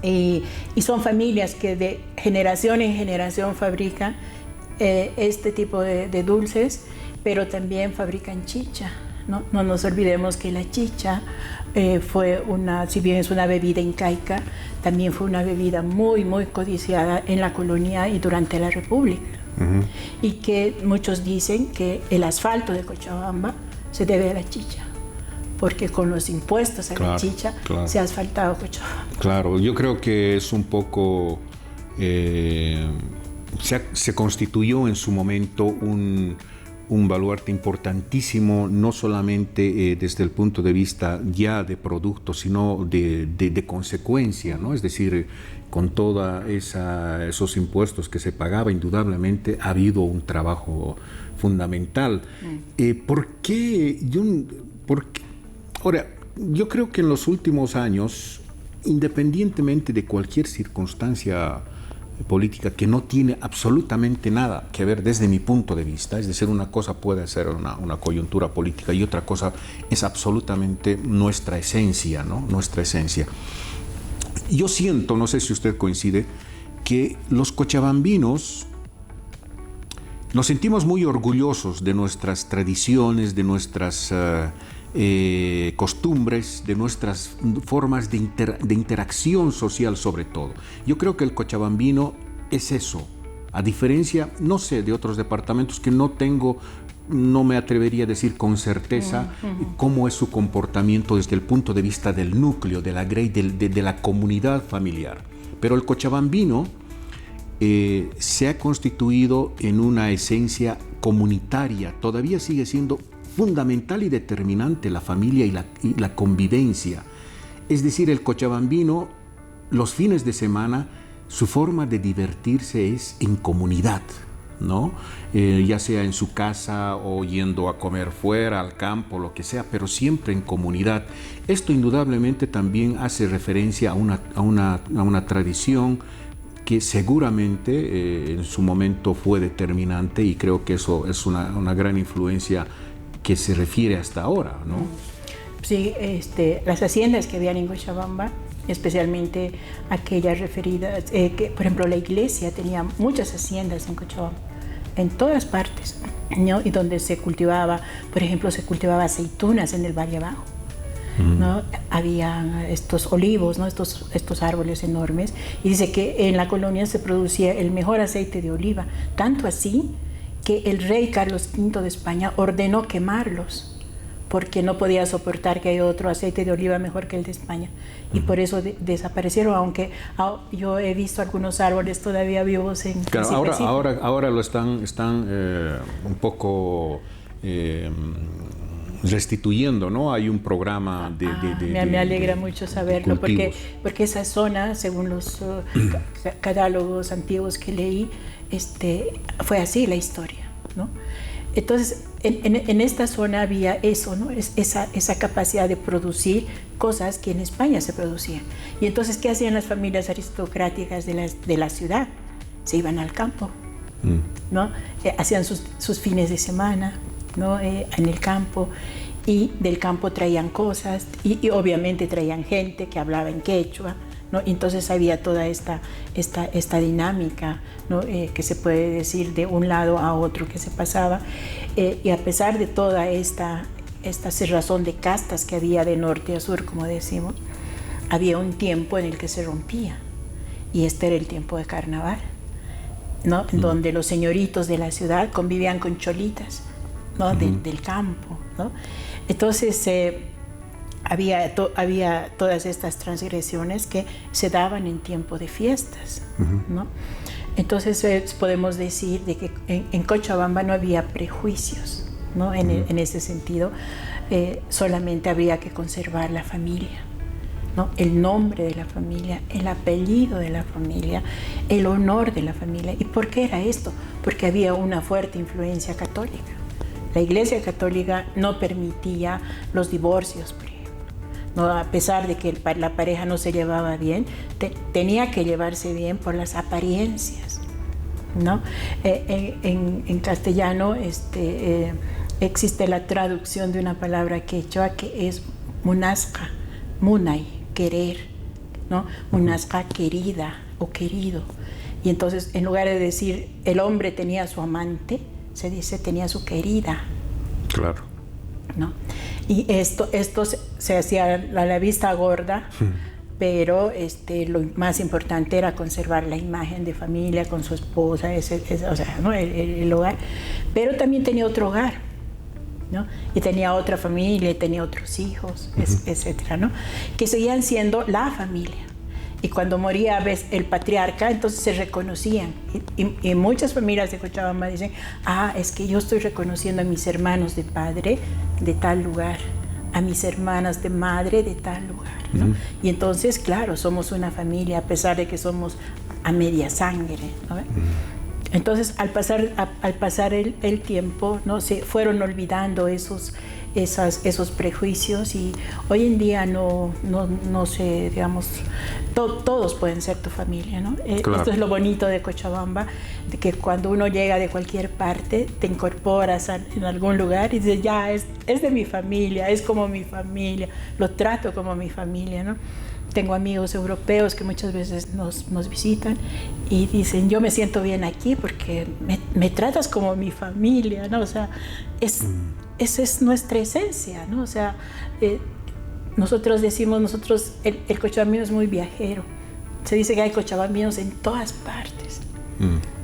B: Y son familias que de generación en generación fabrican este tipo de dulces, pero también fabrican chicha, ¿no? No nos olvidemos que la chicha si bien es una bebida incaica, también fue una bebida muy, muy codiciada en la colonia y durante la República. Y que muchos dicen que el asfalto de Cochabamba se debe a la chicha, porque con los impuestos a la chicha se ha asfaltado Cochabamba.
A: Claro, yo creo que es un poco... se constituyó en su momento un baluarte importantísimo, no solamente desde el punto de vista ya de producto, sino de consecuencia, ¿no? Es decir, con todos esos impuestos que se pagaba, indudablemente ha habido un trabajo fundamental. ¿Por qué? Ahora, yo creo que en los últimos años, independientemente de cualquier circunstancia política que no tiene absolutamente nada que ver desde mi punto de vista, es decir, una cosa puede ser una coyuntura política y otra cosa es absolutamente nuestra esencia, ¿no? Nuestra esencia. Yo siento, no sé si usted coincide, que los cochabambinos nos sentimos muy orgullosos de nuestras tradiciones, de nuestras costumbres, de nuestras formas de interacción social sobre todo. Yo creo que el cochabambino es eso, a diferencia, no sé, de otros departamentos que no me atrevería a decir con certeza cómo es su comportamiento desde el punto de vista del núcleo, de la grey, de la comunidad familiar. Pero el cochabambino se ha constituido en una esencia comunitaria, todavía sigue siendo fundamental y determinante la familia y la convivencia. Es decir, el cochabambino, los fines de semana, su forma de divertirse es en comunidad, ¿no? Ya sea en su casa o yendo a comer fuera, al campo, lo que sea, pero siempre en comunidad. Esto indudablemente también hace referencia a una tradición que seguramente en su momento fue determinante, y creo que eso es una gran influencia que se refiere hasta ahora, ¿no?
B: Sí, las haciendas que habían en Cochabamba, especialmente aquellas referidas, por ejemplo, la iglesia tenía muchas haciendas en Cochabamba, en todas partes, ¿no? Y donde se cultivaba, por ejemplo, se cultivaba aceitunas en el Valle Bajo, ¿no? Había estos olivos, ¿no? estos árboles enormes, y dice que en la colonia se producía el mejor aceite de oliva, tanto así que el rey Carlos V de España ordenó quemarlos porque no podía soportar que haya otro aceite de oliva mejor que el de España, y por eso desaparecieron, aunque yo he visto algunos árboles todavía vivos en
A: claro, ahora lo están un poco restituyendo, ¿no? Hay un programa
B: me alegra mucho saberlo, porque esa zona, según los catálogos antiguos que leí, fue así la historia, ¿no? Entonces, en esta zona había eso, ¿no? Esa capacidad de producir cosas que en España se producían. Y entonces, ¿qué hacían las familias aristocráticas de la ciudad? Se iban al campo, ¿no? Hacían sus fines de semana, ¿no? En el campo, y del campo traían cosas, y obviamente traían gente que hablaba en quechua, ¿no? Entonces había toda esta dinámica, ¿no? Que se puede decir de un lado a otro que se pasaba, y a pesar de toda esta cerrazón de castas que había de norte a sur, como decimos, había un tiempo en el que se rompía, y este era el tiempo de carnaval, ¿no? Donde los señoritos de la ciudad convivían con cholitas, ¿no? Del campo, ¿no? Entonces había todas estas transgresiones que se daban en tiempo de fiestas, ¿no? Entonces podemos decir de que en Cochabamba no había prejuicios, ¿no? En ese sentido, solamente habría que conservar la familia, ¿no? El nombre de la familia, el apellido de la familia, el honor de la familia. ¿Y por qué era esto? Porque había una fuerte influencia católica. La Iglesia Católica no permitía los divorcios, por ejemplo, ¿no? A pesar de que la pareja no se llevaba bien, tenía que llevarse bien por las apariencias, ¿no? En castellano existe la traducción de una palabra quechua que es munasca, munay, querer, ¿no? Munasca, querida o querido. Y entonces, en lugar de decir el hombre tenía su amante, se dice tenía su querida.
A: Claro.
B: ¿No? Y esto se hacía a la vista gorda, pero lo más importante era conservar la imagen de familia con su esposa, o sea, ¿no? el hogar. Pero también tenía otro hogar, ¿no? Y tenía otra familia, y tenía otros hijos, etcétera, ¿no? Que seguían siendo la familia. Y cuando moría el patriarca, entonces se reconocían. Y muchas familias de Cochabamba dicen, es que yo estoy reconociendo a mis hermanos de padre de tal lugar, a mis hermanas de madre de tal lugar, ¿no? Y entonces, claro, somos una familia, a pesar de que somos a media sangre, ¿no? Entonces, al pasar el tiempo, ¿no? Se fueron olvidando esos prejuicios, y hoy en día no sé, digamos, todos pueden ser tu familia, ¿no?
A: Claro.
B: Esto es lo bonito de Cochabamba, de que cuando uno llega de cualquier parte, te incorporas en algún lugar y dices, ya, es de mi familia, es como mi familia, lo trato como mi familia, ¿no? Tengo amigos europeos que muchas veces nos visitan y dicen, yo me siento bien aquí porque me tratas como mi familia, ¿no? O sea, esa es nuestra esencia, ¿no? O sea, nosotros decimos, el cochabambino es muy viajero. Se dice que hay cochabambinos en todas partes,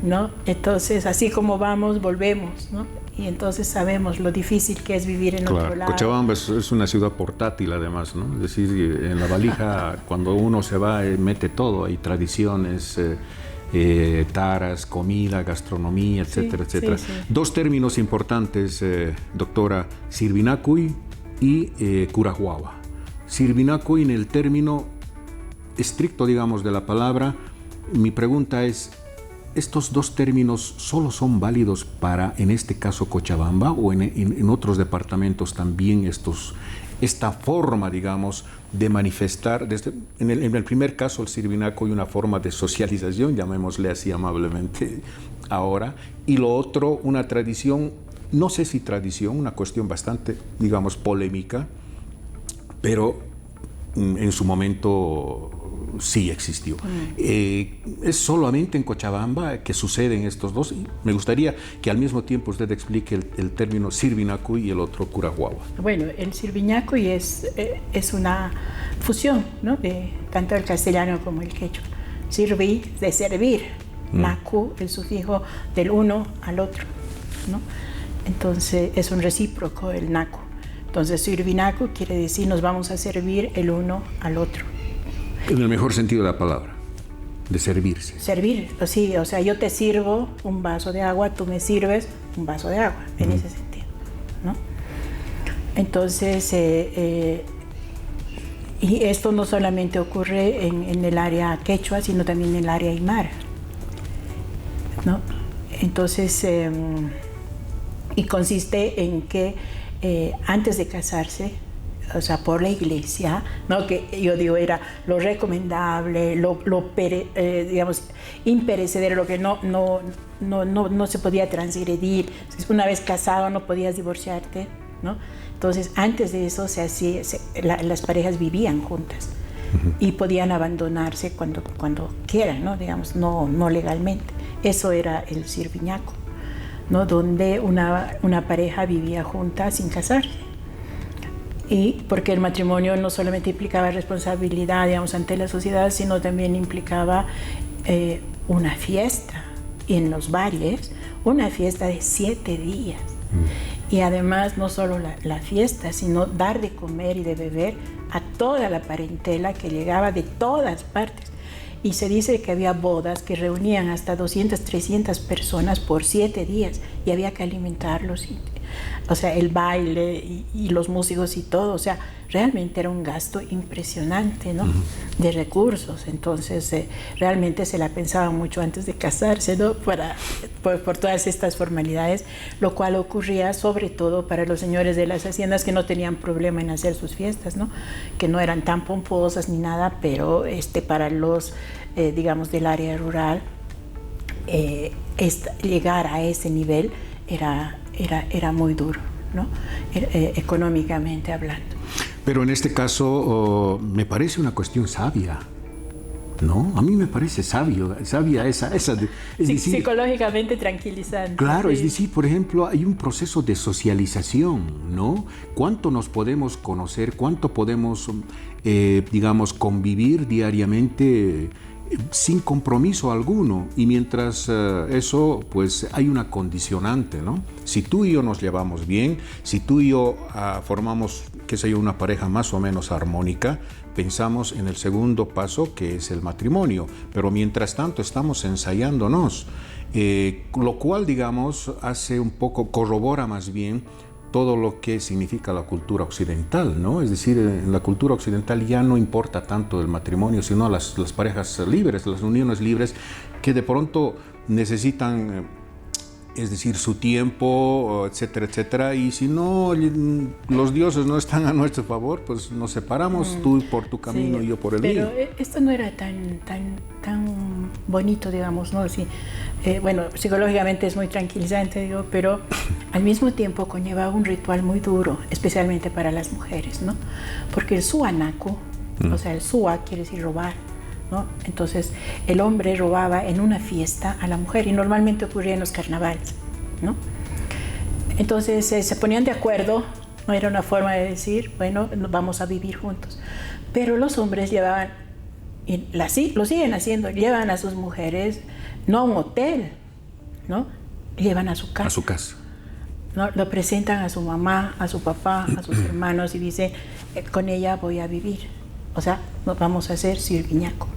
B: ¿no? Entonces, así como vamos, volvemos, ¿no? Y entonces sabemos lo difícil que es vivir en otro lado.
A: Cochabamba es una ciudad portátil, además, ¿no? Es decir, en la valija, cuando uno se va, mete todo. Hay tradiciones, taras, comida, gastronomía, etcétera, etcétera. Sí. Dos términos importantes, doctora: Sirvinacuy y Curahuava. Sirvinacuy, en el término estricto, digamos, de la palabra. Mi pregunta es, ¿estos dos términos solo son válidos para, en este caso, Cochabamba, o en otros departamentos también esta forma, digamos, de manifestar? En el primer caso, el Sirvinacuy, una forma de socialización, llamémosle así amablemente ahora, y lo otro, una tradición, no sé si tradición, una cuestión bastante, digamos, polémica, pero en su momento sí existió. ¿Es solamente en Cochabamba que suceden estos dos? Me gustaría que al mismo tiempo usted explique el término Sirvinacuy y el otro Curahuava.
B: Bueno, el Sirvinacuy es una fusión, ¿no? De tanto el castellano como el quechua. Sirvi, de servir. Nacu, el sufijo del uno al otro, ¿no? Entonces es un recíproco el nacu. Entonces Sirvinacuy quiere decir nos vamos a servir el uno al otro.
A: En el mejor sentido de la palabra, de servirse.
B: Servir, sí, o sea, yo te sirvo un vaso de agua, tú me sirves un vaso de agua, en ese sentido, ¿no? Entonces, y esto no solamente ocurre en el área quechua, sino también en el área aymara, ¿no? Entonces, y consiste en que antes de casarse, o sea, por la iglesia, ¿no? Que yo digo era lo recomendable, digamos, imperecedero, lo que no se podía transgredir. Una vez casado no podías divorciarte, ¿no? Entonces, antes de eso las parejas vivían juntas y podían abandonarse cuando quieran, ¿no? Digamos, no legalmente. Eso era el Sirvinacuy, ¿no? Donde una pareja vivía junta sin casarse. Y porque el matrimonio no solamente implicaba responsabilidad, digamos, ante la sociedad, sino también implicaba una fiesta, y en los bailes, una fiesta de 7 días. Y además, no solo la fiesta, sino dar de comer y de beber a toda la parentela que llegaba de todas partes. Y se dice que había bodas que reunían hasta 200, 300 personas por 7 días y había que alimentarlos. O sea, el baile y los músicos y todo, o sea, realmente era un gasto impresionante, ¿no? De recursos. Entonces, realmente se la pensaba mucho antes de casarse, ¿no? Por todas estas formalidades, lo cual ocurría sobre todo para los señores de las haciendas, que no tenían problema en hacer sus fiestas, ¿no? Que no eran tan pomposas ni nada, pero para los, digamos, del área rural, llegar a ese nivel era muy duro, ¿no? Económicamente hablando.
A: Pero en este caso me parece una cuestión sabia, ¿no? A mí me parece sabia esa es decir,
B: psicológicamente tranquilizante.
A: Claro,
B: sí.
A: Es decir, por ejemplo, hay un proceso de socialización, ¿no? ¿Cuánto nos podemos conocer? ¿Cuánto podemos, digamos, convivir diariamente sin compromiso alguno, y mientras eso, pues hay una condicionante, ¿no? Si tú y yo nos llevamos bien, si tú y yo formamos, qué sé yo, una pareja más o menos armónica, pensamos en el segundo paso, que es el matrimonio, pero mientras tanto estamos ensayándonos, lo cual, digamos, hace un poco, corrobora más bien todo lo que significa la cultura occidental, ¿no? Es decir, en la cultura occidental ya no importa tanto el matrimonio, sino las parejas libres, las uniones que de pronto necesitan, es decir, su tiempo, etcétera, etcétera, y si no, los dioses no están a nuestro favor, pues nos separamos, tú por tu camino, sí, y yo por el mío.
B: Pero esto no era tan bonito, digamos, ¿no? Sí, bueno, psicológicamente es muy tranquilizante, digo, pero al mismo tiempo conlleva un ritual muy duro, especialmente para las mujeres, ¿no? Porque el suanaku, o sea, el sua quiere decir robar, ¿no? Entonces el hombre robaba en una fiesta a la mujer, y normalmente ocurría en los carnavales, ¿no? Entonces se ponían de acuerdo, no era una forma de decir, bueno, vamos a vivir juntos, pero los hombres llevaban, y lo siguen haciendo, llevan a sus mujeres no a un hotel, ¿no? Llevan a su casa.
A: A su casa.
B: ¿No? Lo presentan a su mamá, a su papá, a sus hermanos, y dicen, con ella voy a vivir, o sea, nos vamos a hacer sirviñaco.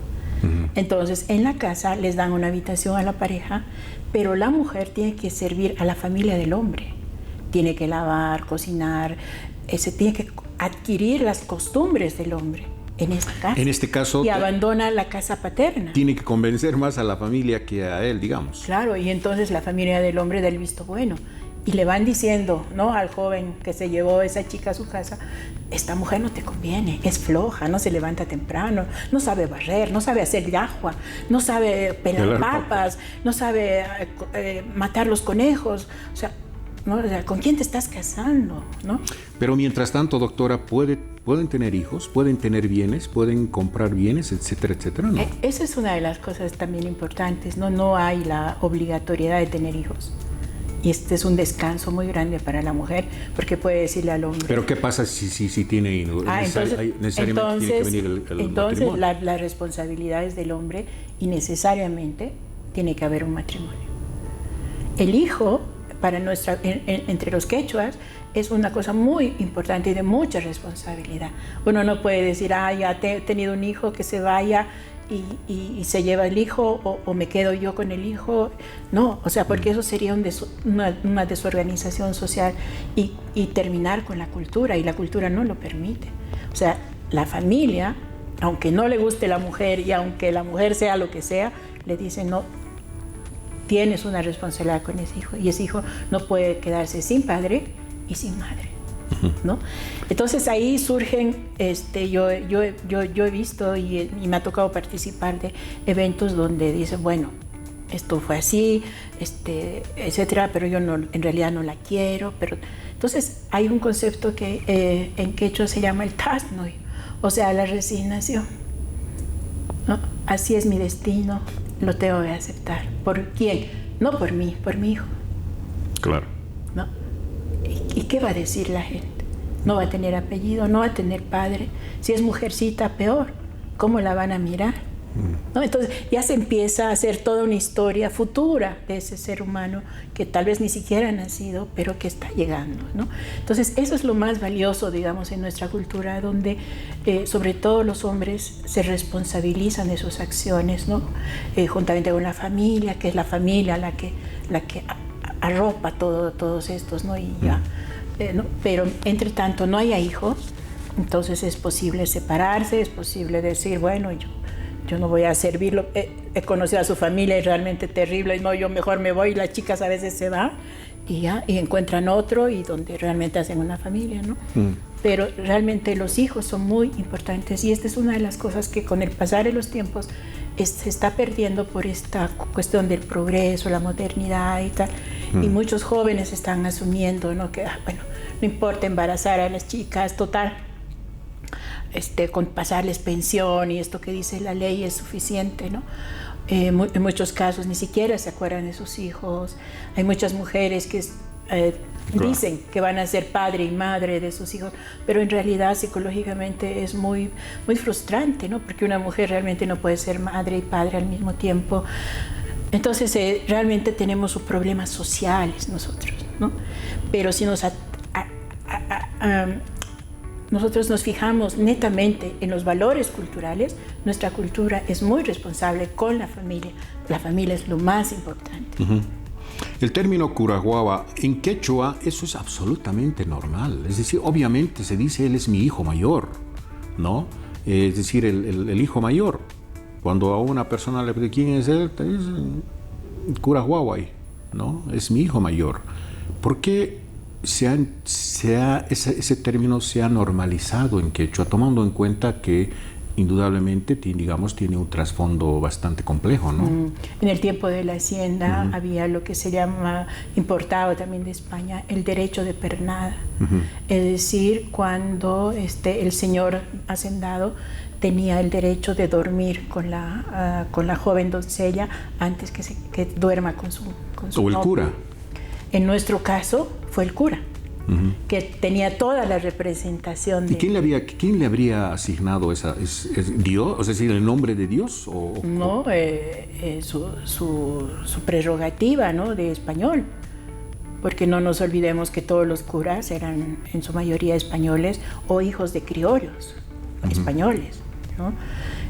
B: Entonces en la casa les dan una habitación a la pareja, pero la mujer tiene que servir a la familia del hombre, tiene que lavar, cocinar, tiene que adquirir las costumbres del hombre en esta casa.
A: En este caso,
B: y abandona la casa paterna.
A: Tiene que convencer más a la familia que a él, digamos.
B: Claro, y entonces la familia del hombre da el visto bueno. Y le van diciendo, ¿no?, al joven que se llevó esa chica a su casa, esta mujer no te conviene, es floja, no se levanta temprano, no sabe barrer, no sabe hacer yahua, no sabe pelar papas, no sabe matar los conejos, o sea, ¿no? O sea, ¿con quién te estás casando, no?
A: Pero mientras tanto, doctora, pueden tener hijos, pueden tener bienes, pueden comprar bienes, etcétera, etcétera, ¿no?
B: Esa es una de las cosas también importantes, ¿no? No hay la obligatoriedad de tener hijos. Y este es un descanso muy grande para la mujer, porque puede decirle al hombre.
A: ¿Pero qué pasa si tiene hijos?
B: Necesariamente tiene que venir el
A: matrimonio.
B: Entonces la responsabilidad es del hombre, y necesariamente tiene que haber un matrimonio. El hijo, para entre los quechuas, es una cosa muy importante y de mucha responsabilidad. Uno no puede decir, ya he tenido un hijo, que se vaya y se lleva el hijo, o me quedo yo con el hijo. No, o sea, porque eso sería una desorganización social, y terminar con la cultura, y la cultura no lo permite. O sea, la familia, aunque no le guste la mujer, y aunque la mujer sea lo que sea, le dice, no, tienes una responsabilidad con ese hijo, y ese hijo no puede quedarse sin padre y sin madre, ¿no? Entonces ahí surgen, yo he visto y me ha tocado participar de eventos donde dicen, bueno, esto fue así, etcétera, pero yo no, en realidad no la quiero. Pero entonces hay un concepto que en quechua se llama el tasnoy, o sea, la resignación, ¿no? Así es mi destino, lo tengo que aceptar. ¿Por quién? No por mí, por mi hijo.
A: Claro.
B: ¿No? ¿Y qué va a decir la gente? No va a tener apellido, no va a tener padre. Si es mujercita, peor. ¿Cómo la van a mirar? ¿No? Entonces ya se empieza a hacer toda una historia futura de ese ser humano que tal vez ni siquiera ha nacido, pero que está llegando, ¿no? Entonces eso es lo más valioso, digamos, en nuestra cultura, donde sobre todo los hombres se responsabilizan de sus acciones, ¿no? Juntamente con la familia, que es la familia la que arropa todos estos, ¿no? Y ya, ¿no? Pero entre tanto no haya hijos, entonces es posible separarse, es posible decir, bueno, yo no voy a servirlo. He conocido a su familia y es realmente terrible, no, yo mejor me voy, y las chicas a veces se van y encuentran otro, y donde realmente hacen una familia, ¿no? Pero realmente los hijos son muy importantes, y esta es una de las cosas que con el pasar de los tiempos se está perdiendo por esta cuestión del progreso, la modernidad y tal. Y muchos jóvenes están asumiendo, ¿no?, que bueno, no importa embarazar a las chicas, total, con pasarles pensión y esto que dice la ley es suficiente, ¿no? En muchos casos ni siquiera se acuerdan de sus hijos. Hay muchas mujeres que
A: Claro.
B: Dicen que van a ser padre y madre de sus hijos, pero en realidad psicológicamente es muy, muy frustrante, ¿no? Porque una mujer realmente no puede ser madre y padre al mismo tiempo. Entonces realmente tenemos problemas sociales nosotros, ¿no? Pero si nosotros nos fijamos netamente en los valores culturales, nuestra cultura es muy responsable con la familia. La familia es lo más importante.
A: Uh-huh. El término curahuava en quechua, eso es absolutamente normal. Es decir, obviamente se dice él es mi hijo mayor, ¿no? Es decir, el hijo mayor. Cuando a una persona le pide quién es él, te dicen curahuava, ¿no? Es mi hijo mayor. ¿Por qué ese término se ha normalizado en quechua, tomando en cuenta que indudablemente tiene un trasfondo bastante complejo, ¿no?
B: En el tiempo de la hacienda había lo que se llama, importado también de España, el derecho de pernada. Es decir, cuando el señor hacendado tenía el derecho de dormir con la joven doncella antes que duerma con su
A: o el
B: novio.
A: Cura.
B: En nuestro caso fue el cura. Que tenía toda la representación de...
A: ¿Y quién le habría asignado esa? ¿Es Dios? ¿Es decir, el nombre de Dios?
B: No, su prerrogativa, ¿no? De español. Porque no nos olvidemos que todos los curas eran en su mayoría españoles o hijos de criollos españoles, ¿no?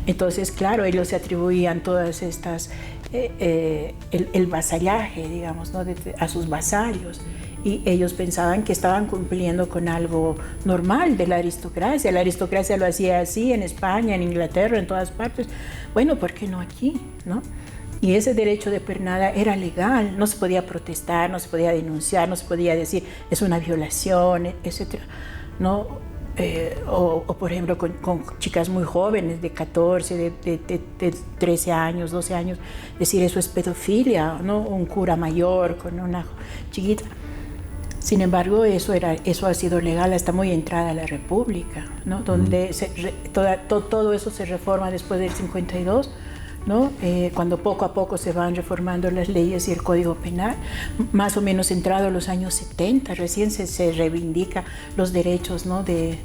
B: Entonces, claro, ellos se atribuían todas estas... el vasallaje, digamos, ¿no? A sus vasallos. Y ellos pensaban que estaban cumpliendo con algo normal de la aristocracia. La aristocracia lo hacía así en España, en Inglaterra, en todas partes. Bueno, ¿por qué no aquí, no? Y ese derecho de pernada era legal, no se podía protestar, no se podía denunciar, no se podía decir es una violación, etc. ¿No? O por ejemplo, con chicas muy jóvenes de 14, de 13 años, 12 años, decir eso es pedofilia, ¿no? Un cura mayor con una chiquita. Sin embargo, eso ha sido legal hasta muy entrada la República, ¿no? Donde todo eso se reforma después del 52, ¿no? Cuando poco a poco se van reformando las leyes y el Código Penal, más o menos entrado los años 70, recién se reivindica los derechos, ¿no? de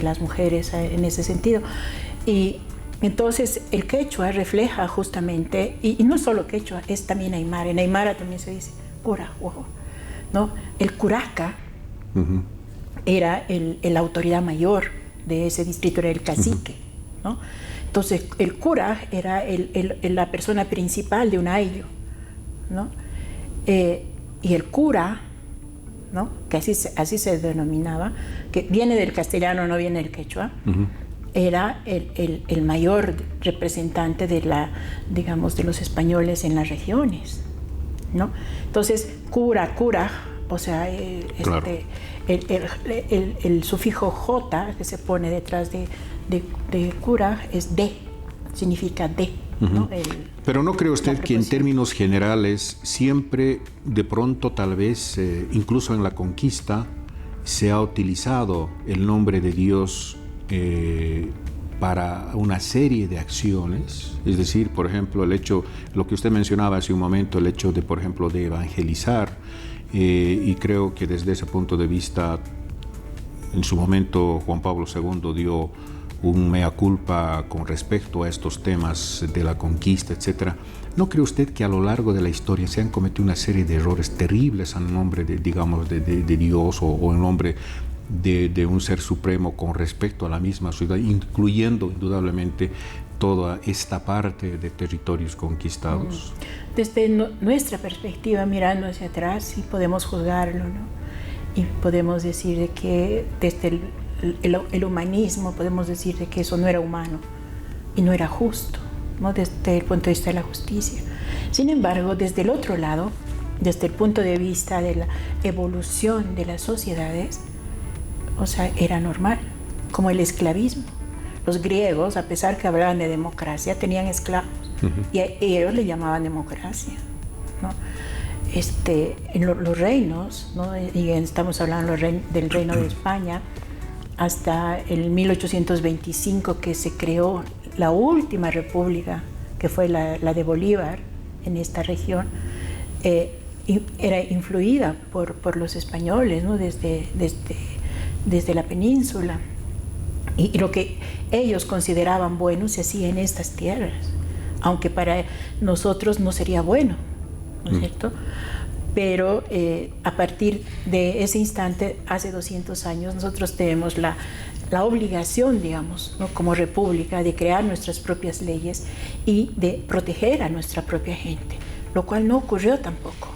B: las mujeres en ese sentido. Y entonces el quechua refleja justamente, y no solo quechua, es también aymara. En aymara también se dice cura, ¿no? El curaca era la autoridad mayor de ese distrito, era el cacique, ¿no? Entonces el cura era la persona principal de un ayllo, ¿no? Y el cura, ¿no? Que así se denominaba, que viene del castellano, no viene del quechua, era el mayor representante de los españoles en las regiones, ¿no? Entonces, cura, o sea,
A: claro.
B: el sufijo J que se pone detrás de cura es de, significa de, ¿no?
A: Pero ¿no cree usted que en términos generales siempre, de pronto tal vez, incluso en la conquista, se ha utilizado el nombre de Dios para una serie de acciones? Es decir, por ejemplo, lo que usted mencionaba hace un momento, el hecho de, por ejemplo, de evangelizar, y creo que desde ese punto de vista, en su momento Juan Pablo II dio un mea culpa con respecto a estos temas de la conquista, etc. ¿No cree usted que a lo largo de la historia se han cometido una serie de errores terribles en nombre de Dios o en nombre de un ser supremo con respecto a la misma ciudad, incluyendo indudablemente toda esta parte de territorios conquistados?
B: Desde nuestra perspectiva, mirando hacia atrás, sí podemos juzgarlo, ¿no? Y podemos decir de que desde el humanismo podemos decir de que eso no era humano y no era justo, ¿no? Desde el punto de vista de la justicia. Sin embargo, desde el otro lado, desde el punto de vista de la evolución de las sociedades, o sea, era normal, como el esclavismo. Los griegos, a pesar que hablaban de democracia, tenían esclavos y ellos le llamaban democracia, ¿no? En los reinos, ¿no? Y estamos hablando del reino de España, hasta el 1825 que se creó la última república, que fue la de Bolívar en esta región, era influida por los españoles, ¿no? Desde la península. Y lo que ellos consideraban bueno se hacía en estas tierras, aunque para nosotros no sería bueno, ¿no es cierto? Pero a partir de ese instante, hace 200 años, nosotros tenemos la obligación, digamos, ¿no? Como república, de crear nuestras propias leyes y de proteger a nuestra propia gente, lo cual no ocurrió tampoco.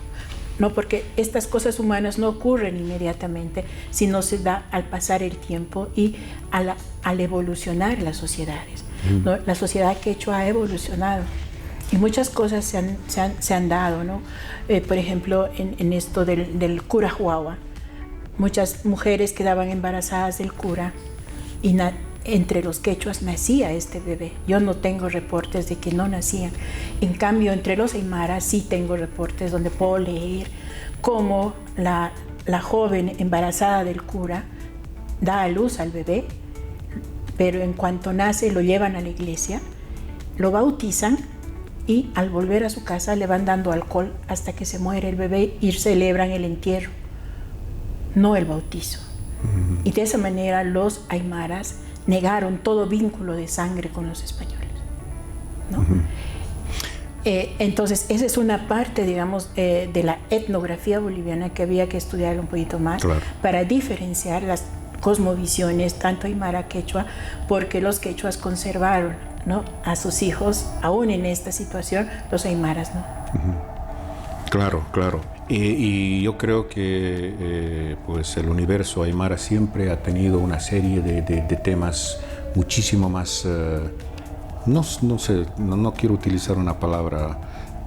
B: No, porque estas cosas humanas no ocurren inmediatamente, sino se da al pasar el tiempo y al evolucionar las sociedades. ¿No? La sociedad quechua ha evolucionado y muchas cosas se han dado, ¿no? Por ejemplo, en esto del cura Huahua, muchas mujeres quedaban embarazadas del cura y entre los quechuas nacía este bebé. Yo no tengo reportes de que no nacían. En cambio, entre los aymaras sí tengo reportes donde puedo leer cómo la joven embarazada del cura da a luz al bebé, pero en cuanto nace lo llevan a la iglesia, lo bautizan y al volver a su casa le van dando alcohol hasta que se muere el bebé y celebran el entierro, no el bautizo. Y de esa manera los aymaras negaron todo vínculo de sangre con los españoles, ¿no? Entonces, esa es una parte, digamos, de la etnografía boliviana que había que estudiar un poquito más, claro, para diferenciar las cosmovisiones, tanto aymara, quechua, porque los quechuas conservaron, ¿no?, a sus hijos, aún en esta situación, los aymaras no.
A: Claro, claro. Y yo creo que pues el universo aymara siempre ha tenido una serie de temas muchísimo más, no quiero utilizar una palabra,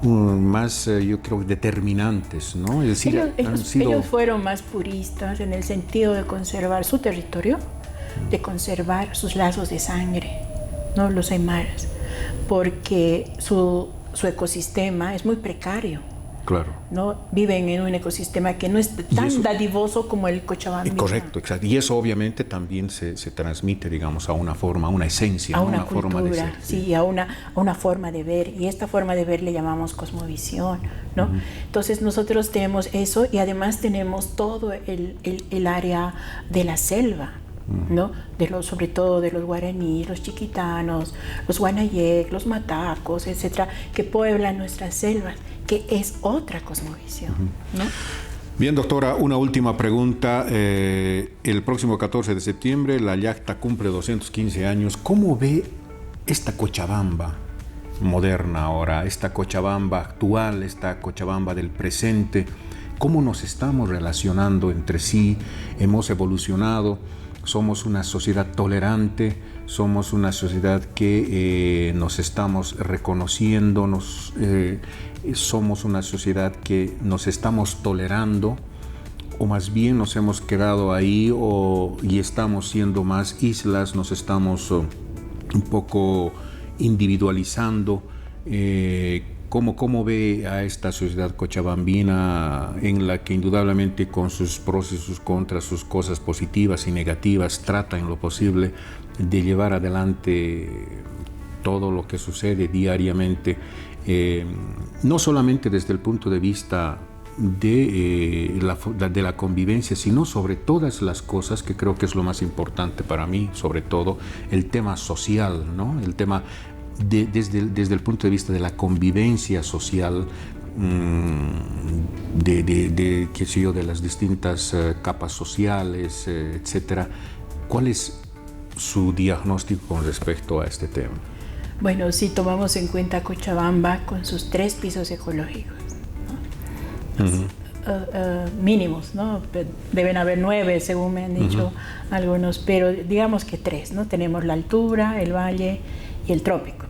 A: más yo creo determinantes, ¿no? Es decir,
B: ellos fueron más puristas en el sentido de conservar su territorio, de conservar sus lazos de sangre, ¿no?, los aymaras, porque su ecosistema es muy precario.
A: Claro.
B: ¿No? Viven en un ecosistema que no es tan dadivoso como el cochabambino.
A: Correcto, exacto. Y eso obviamente también se transmite, digamos, a una forma, a una esencia,
B: a
A: una
B: cultura,
A: forma de ser.
B: Sí, a una forma de ver. Y esta forma de ver le llamamos cosmovisión, ¿no? Entonces nosotros tenemos eso y además tenemos todo el área de la selva, ¿no? Sobre todo de los guaraníes, los chiquitanos, los guanayec, los matacos, etcétera, que pueblan nuestras selvas, que es otra cosmovisión, ¿no?
A: Bien, doctora, una última pregunta. El próximo 14 de septiembre la Llacta cumple 215 años. ¿Cómo ve esta Cochabamba moderna ahora, esta Cochabamba actual, esta Cochabamba del presente? ¿Cómo nos estamos relacionando entre sí? ¿Hemos evolucionado? Somos una sociedad tolerante, somos una sociedad que nos estamos reconociendo, somos una sociedad que nos estamos tolerando, o más bien nos hemos quedado ahí y estamos siendo más islas, nos estamos un poco individualizando. ¿Cómo ve a esta sociedad cochabambina en la que indudablemente con sus pros y sus contras, sus cosas positivas y negativas, trata en lo posible de llevar adelante todo lo que sucede diariamente, no solamente desde el punto de vista de la convivencia, sino sobre todas las cosas, que creo que es lo más importante para mí, sobre todo el tema social, ¿no? El tema desde el punto de vista de la convivencia social, qué sé yo, de las distintas capas sociales, etcétera. ¿Cuál es su diagnóstico con respecto a este tema?
B: Bueno, si tomamos en cuenta Cochabamba con sus 3 pisos ecológicos, ¿no? Mínimos, ¿no? Deben haber 9, según me han dicho algunos, pero digamos que 3, ¿no? Tenemos la altura, el valle y el trópico.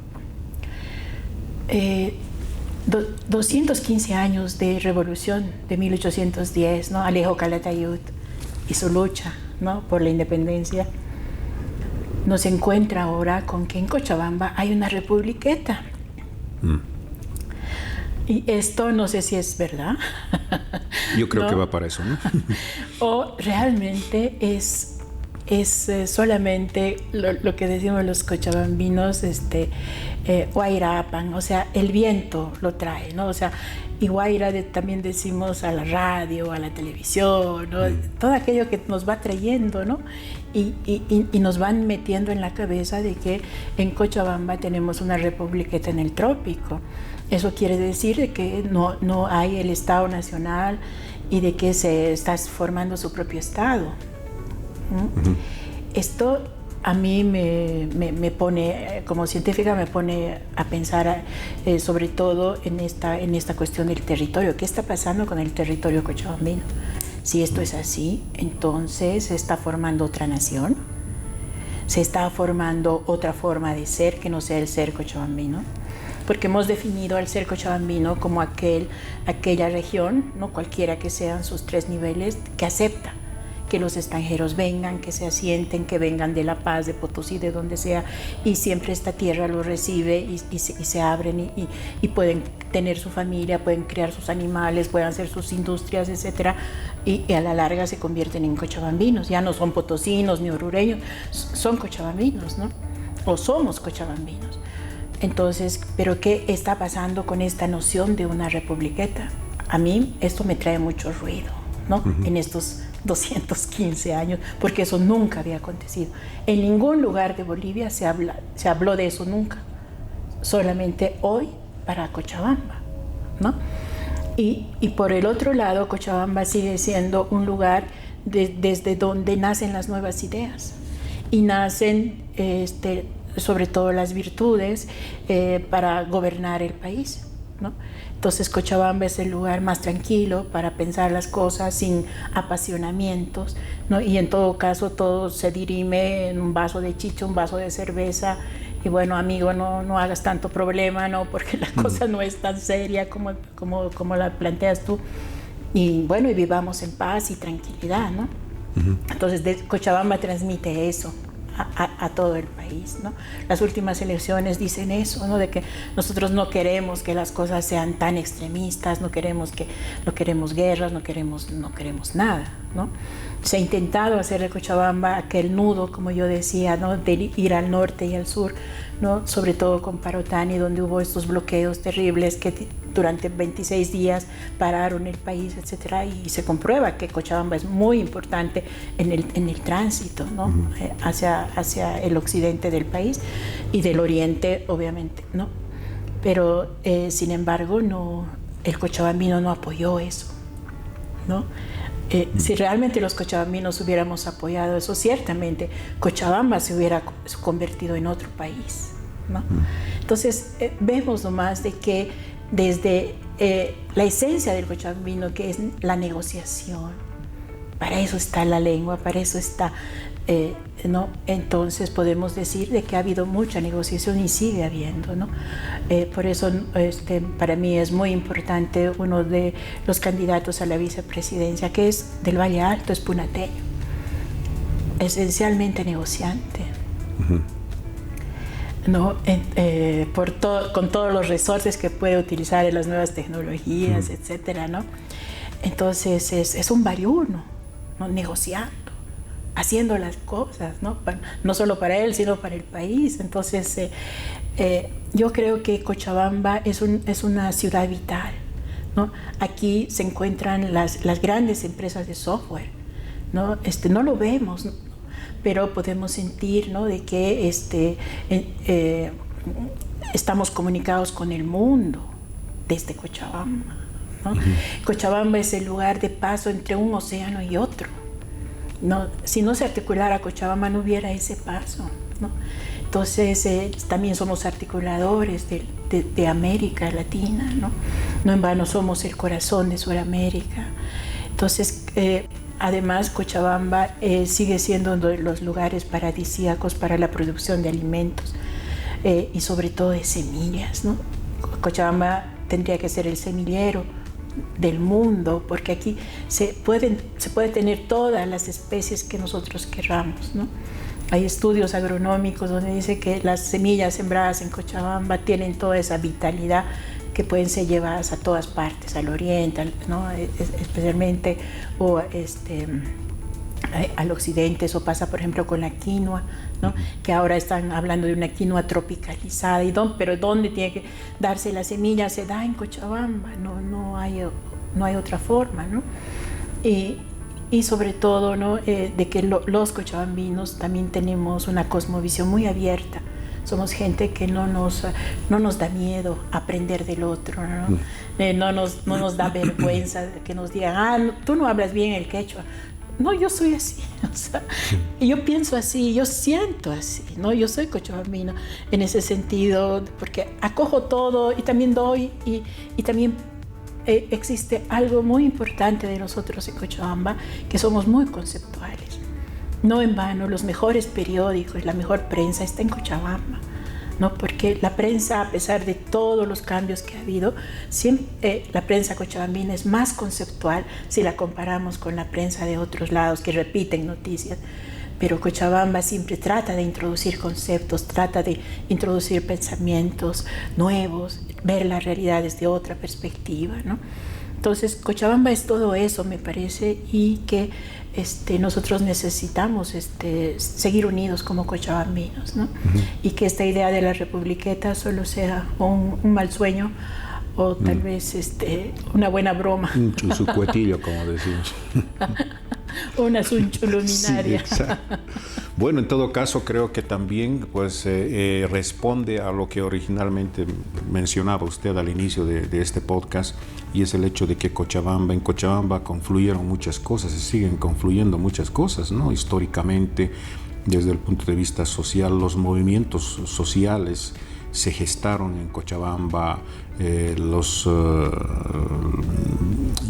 B: 215 años de revolución de 1810, ¿no? Alejo Calatayud y su lucha, ¿no?, por la independencia, nos encuentra ahora con que en Cochabamba hay una republiqueta. Y esto no sé si es verdad.
A: Yo creo que va para eso, ¿no?
B: O realmente es solamente lo que decimos los cochabambinos, Guairapan, o sea, el viento lo trae, ¿no? O sea, y Guaira también decimos a la radio, a la televisión, ¿no? Todo aquello que nos va trayendo, ¿no? Y nos van metiendo en la cabeza de que en Cochabamba tenemos una republiqueta en el trópico. Eso quiere decir de que no hay el Estado Nacional y de que se está formando su propio Estado. Esto a mí me pone, como científica, me pone a pensar sobre todo en esta cuestión del territorio. ¿Qué está pasando con el territorio cochabambino? Si esto es así, entonces se está formando otra nación, se está formando otra forma de ser que no sea el ser cochabambino, porque hemos definido al ser cochabambino como aquella región, no cualquiera que sean sus 3 niveles, que acepta que los extranjeros vengan, que se asienten, que vengan de La Paz, de Potosí, de donde sea, y siempre esta tierra los recibe y se abren y pueden tener su familia, pueden crear sus animales, pueden hacer sus industrias, etc. Y a la larga se convierten en cochabambinos. Ya no son potosinos ni orureños, son cochabambinos, ¿no? O somos cochabambinos. Entonces, ¿pero qué está pasando con esta noción de una republiqueta? A mí esto me trae mucho ruido, ¿no? En estos 215 años, porque eso nunca había acontecido. En ningún lugar de Bolivia se habló de eso nunca, solamente hoy para Cochabamba, ¿no? Y por el otro lado, Cochabamba sigue siendo un lugar desde donde nacen las nuevas ideas y nacen sobre todo las virtudes para gobernar el país, ¿no? Entonces Cochabamba es el lugar más tranquilo para pensar las cosas sin apasionamientos, ¿no? Y en todo caso todo se dirime en un vaso de chicha, un vaso de cerveza, y bueno, amigo, no hagas tanto problema, ¿no? Porque la cosa no es tan seria como la planteas tú, y bueno, y vivamos en paz y tranquilidad, ¿no? Entonces Cochabamba transmite eso a todo el país, ¿no? Las últimas elecciones dicen eso, ¿no? De que nosotros no queremos que las cosas sean tan extremistas, no queremos guerras, no queremos nada, ¿no? Se ha intentado hacer de Cochabamba aquel nudo, como yo decía, ¿no? De ir al norte y al sur, ¿no? Sobre todo con Parotani, donde hubo estos bloqueos terribles que durante 26 días pararon el país, etcétera, y se comprueba que Cochabamba es muy importante en el tránsito, ¿no? Hacia el occidente del país y del oriente, obviamente, ¿no? Pero sin embargo el cochabambino no apoyó eso, ¿no? Si realmente los cochabambinos hubiéramos apoyado eso, ciertamente Cochabamba se hubiera convertido en otro país, ¿no? Entonces vemos nomás de que desde la esencia del cochabambino, que es la negociación, para eso está la lengua, para eso está, ¿no? Entonces podemos decir de que ha habido mucha negociación y sigue habiendo, ¿no? Por eso para mí es muy importante uno de los candidatos a la vicepresidencia, que es del Valle Alto, es punateño, esencialmente negociante. ¿No? Con todos los resortes que puede utilizar en las nuevas tecnologías, etcétera, ¿no? Entonces es un variuno, ¿no? Negociando, haciendo las cosas, ¿no? No solo para él, sino para el país. Entonces yo creo que Cochabamba es una ciudad vital, ¿no? Aquí se encuentran las grandes empresas de software, ¿no? No lo vemos, ¿no? Pero podemos sentir, ¿no? De que estamos comunicados con el mundo desde Cochabamba, ¿no? Cochabamba es el lugar de paso entre un océano y otro, ¿no? Si no se articulara Cochabamba no hubiera ese paso, ¿no? Entonces también somos articuladores de América Latina, ¿no? No en vano somos el corazón de Sudamérica. Entonces además, Cochabamba sigue siendo uno de los lugares paradisíacos para la producción de alimentos y sobre todo de semillas, ¿no? Cochabamba tendría que ser el semillero del mundo, porque aquí se puede tener todas las especies que nosotros querramos, ¿no? Hay estudios agronómicos donde dice que las semillas sembradas en Cochabamba tienen toda esa vitalidad que pueden ser llevadas a todas partes, al oriente, ¿no? Especialmente, o al occidente. Eso pasa, por ejemplo, con la quinoa, ¿no? Que ahora están hablando de una quinoa tropicalizada, pero ¿dónde tiene que darse la semilla? Se da en Cochabamba, no hay otra forma, ¿no? Y sobre todo, ¿no? De que los cochabambinos también tenemos una cosmovisión muy abierta. Somos gente que no nos da miedo aprender del otro, ¿no? No nos da vergüenza que nos digan, tú no hablas bien el quechua. No, yo soy así, o sea, yo pienso así, yo siento así, ¿no? Yo soy cochabambino en ese sentido, porque acojo todo y también doy, y también existe algo muy importante de nosotros en Cochabamba, que somos muy conceptuales. No en vano, los mejores periódicos, la mejor prensa está en Cochabamba, ¿no? Porque la prensa, a pesar de todos los cambios que ha habido, siempre, la prensa cochabambina es más conceptual si la comparamos con la prensa de otros lados que repiten noticias. Pero Cochabamba siempre trata de introducir conceptos, trata de introducir pensamientos nuevos, ver la realidad desde otra perspectiva, ¿no? Entonces, Cochabamba es todo eso, me parece, y que nosotros necesitamos seguir unidos como cochabambinos, ¿no? Y que esta idea de la republiqueta solo sea un mal sueño, o tal vez una buena broma.
A: Un chuzucuetillo, como decimos.
B: Una sunchuluminaria.
A: Sí, bueno, en todo caso, creo que también pues, responde a lo que originalmente mencionaba usted al inicio de este podcast, y es el hecho de que en Cochabamba confluyeron muchas cosas, se siguen confluyendo muchas cosas, ¿no? Históricamente, desde el punto de vista social, los movimientos sociales se gestaron en Cochabamba,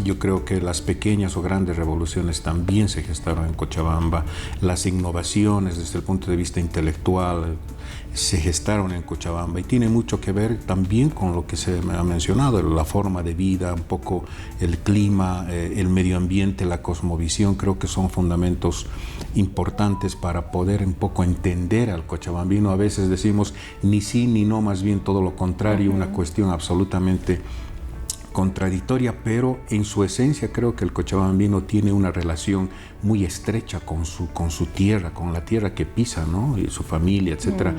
A: yo creo que las pequeñas o grandes revoluciones también se gestaron en Cochabamba, las innovaciones desde el punto de vista intelectual se gestaron en Cochabamba, y tiene mucho que ver también con lo que se me ha mencionado, la forma de vida, un poco el clima, el medio ambiente, la cosmovisión. Creo que son fundamentos importantes para poder un poco entender al cochabambino. A veces decimos ni sí ni no, más bien todo lo contrario, una cuestión absolutamente contradictoria, pero en su esencia creo que el cochabambino tiene una relación muy estrecha con su tierra, con la tierra que pisa, ¿no? Y su familia, etcétera.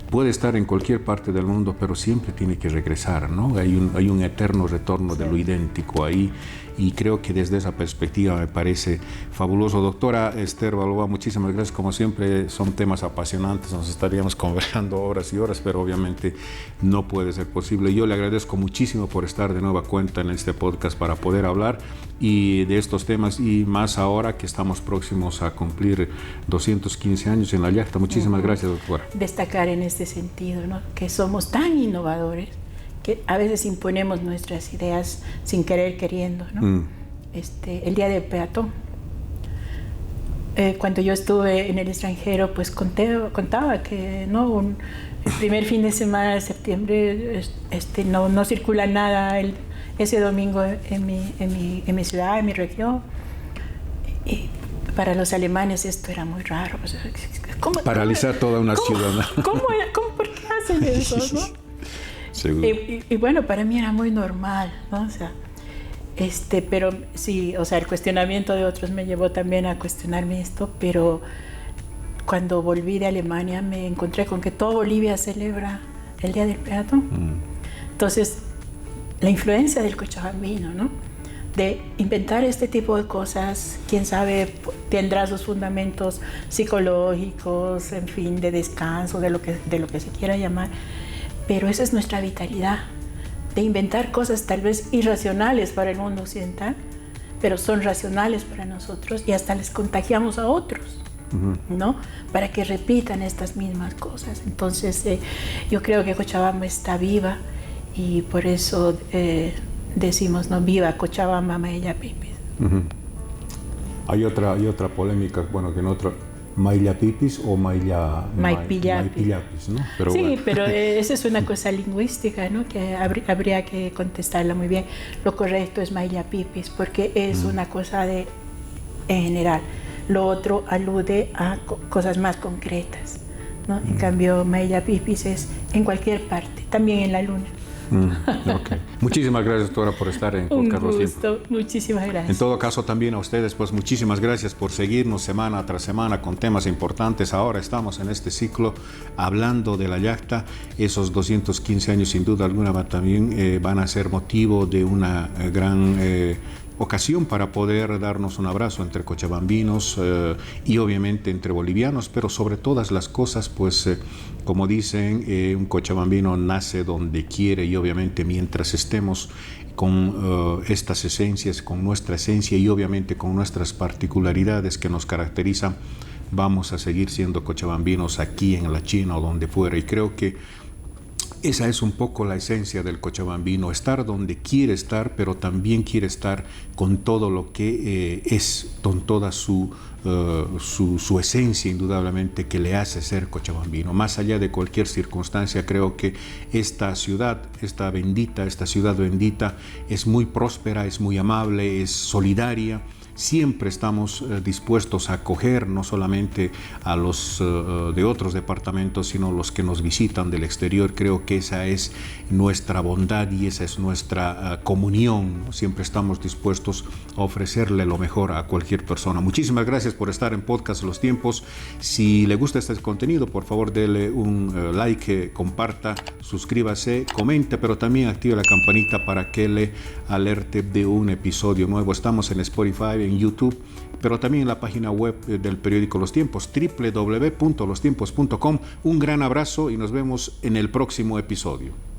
A: Puede estar en cualquier parte del mundo, pero siempre tiene que regresar, ¿no? Hay un eterno retorno de lo idéntico ahí, y creo que desde esa perspectiva me parece fabuloso. Doctora Esther Balboa, muchísimas gracias. Como siempre, son temas apasionantes, nos estaríamos conversando horas y horas, pero obviamente no puede ser posible. Yo le agradezco muchísimo por estar de nueva cuenta en este podcast para poder hablar y de estos temas, y más ahora que estamos próximos a cumplir 215 años en la Yacta. Muchísimas gracias, doctora.
B: Destacar en este sentido, ¿no? Que somos tan innovadores que a veces imponemos nuestras ideas sin querer queriendo, ¿no? El Día del Peatón. Cuando yo estuve en el extranjero, pues contaba que, ¿no? El primer fin de semana de septiembre no circula nada ese domingo en mi ciudad, en mi región. Y para los alemanes esto era muy raro. O sea,
A: paralizar toda una ciudad.
B: ¿Por qué hacen eso, no? Y bueno, para mí era muy normal, ¿no? O sea, pero sí, o sea, el cuestionamiento de otros me llevó también a cuestionarme esto, pero cuando volví de Alemania me encontré con que toda Bolivia celebra el Día del Peatón. Entonces, la influencia del cochabambino, ¿no? De inventar este tipo de cosas, quién sabe, tendrá sus fundamentos psicológicos, en fin, de descanso, de lo que se quiera llamar. Pero esa es nuestra vitalidad, de inventar cosas tal vez irracionales para el mundo occidental, pero son racionales para nosotros, y hasta les contagiamos a otros, ¿no? Para que repitan estas mismas cosas. Entonces, yo creo que Cochabamba está viva, y por eso decimos, ¿no? Viva Cochabamba, Maillapipis.
A: Hay otra polémica, bueno, que en otra... Maillapipis o Maipillapis, ¿no? Pero
B: sí,
A: bueno.
B: Pero esa es una cosa lingüística, ¿no? Que habría que contestarla muy bien. Lo correcto es Maillapipis, porque es una cosa en general. Lo otro alude a cosas más concretas, ¿no? En cambio, Maillapipis es en cualquier parte, también en la luna.
A: Okay. Muchísimas gracias, doctora, por estar en
B: Un
A: Podcast Los Tiempos.
B: gusto, muchísimas gracias.
A: En todo caso, también a ustedes, pues muchísimas gracias por seguirnos semana tras semana con temas importantes. Ahora estamos en este ciclo hablando de la yacta. Esos 215 años, sin duda alguna, también van a ser motivo de una gran ocasión para poder darnos un abrazo entre cochabambinos y obviamente entre bolivianos, pero sobre todas las cosas, pues como dicen, un cochabambino nace donde quiere, y obviamente mientras estemos con estas esencias, con nuestra esencia y obviamente con nuestras particularidades que nos caracterizan, vamos a seguir siendo cochabambinos aquí en la China o donde fuera. Y creo que esa es un poco la esencia del cochabambino, estar donde quiere estar, pero también quiere estar con todo lo que es, con toda su esencia, indudablemente, que le hace ser cochabambino. Más allá de cualquier circunstancia, creo que esta ciudad bendita, es muy próspera, es muy amable, es solidaria. Siempre estamos dispuestos a acoger no solamente a los de otros departamentos, sino los que nos visitan del exterior. Creo que esa es nuestra bondad y esa es nuestra comunión. Siempre estamos dispuestos a ofrecerle lo mejor a cualquier persona. Muchísimas gracias por estar en Podcast Los Tiempos. Si le gusta este contenido, por favor, dele un like, comparta, suscríbase, comente, pero también active la campanita para que le alerte de un episodio nuevo. Estamos en Spotify, en YouTube, pero también en la página web del periódico Los Tiempos, www.lostiempos.com. Un gran abrazo y nos vemos en el próximo episodio.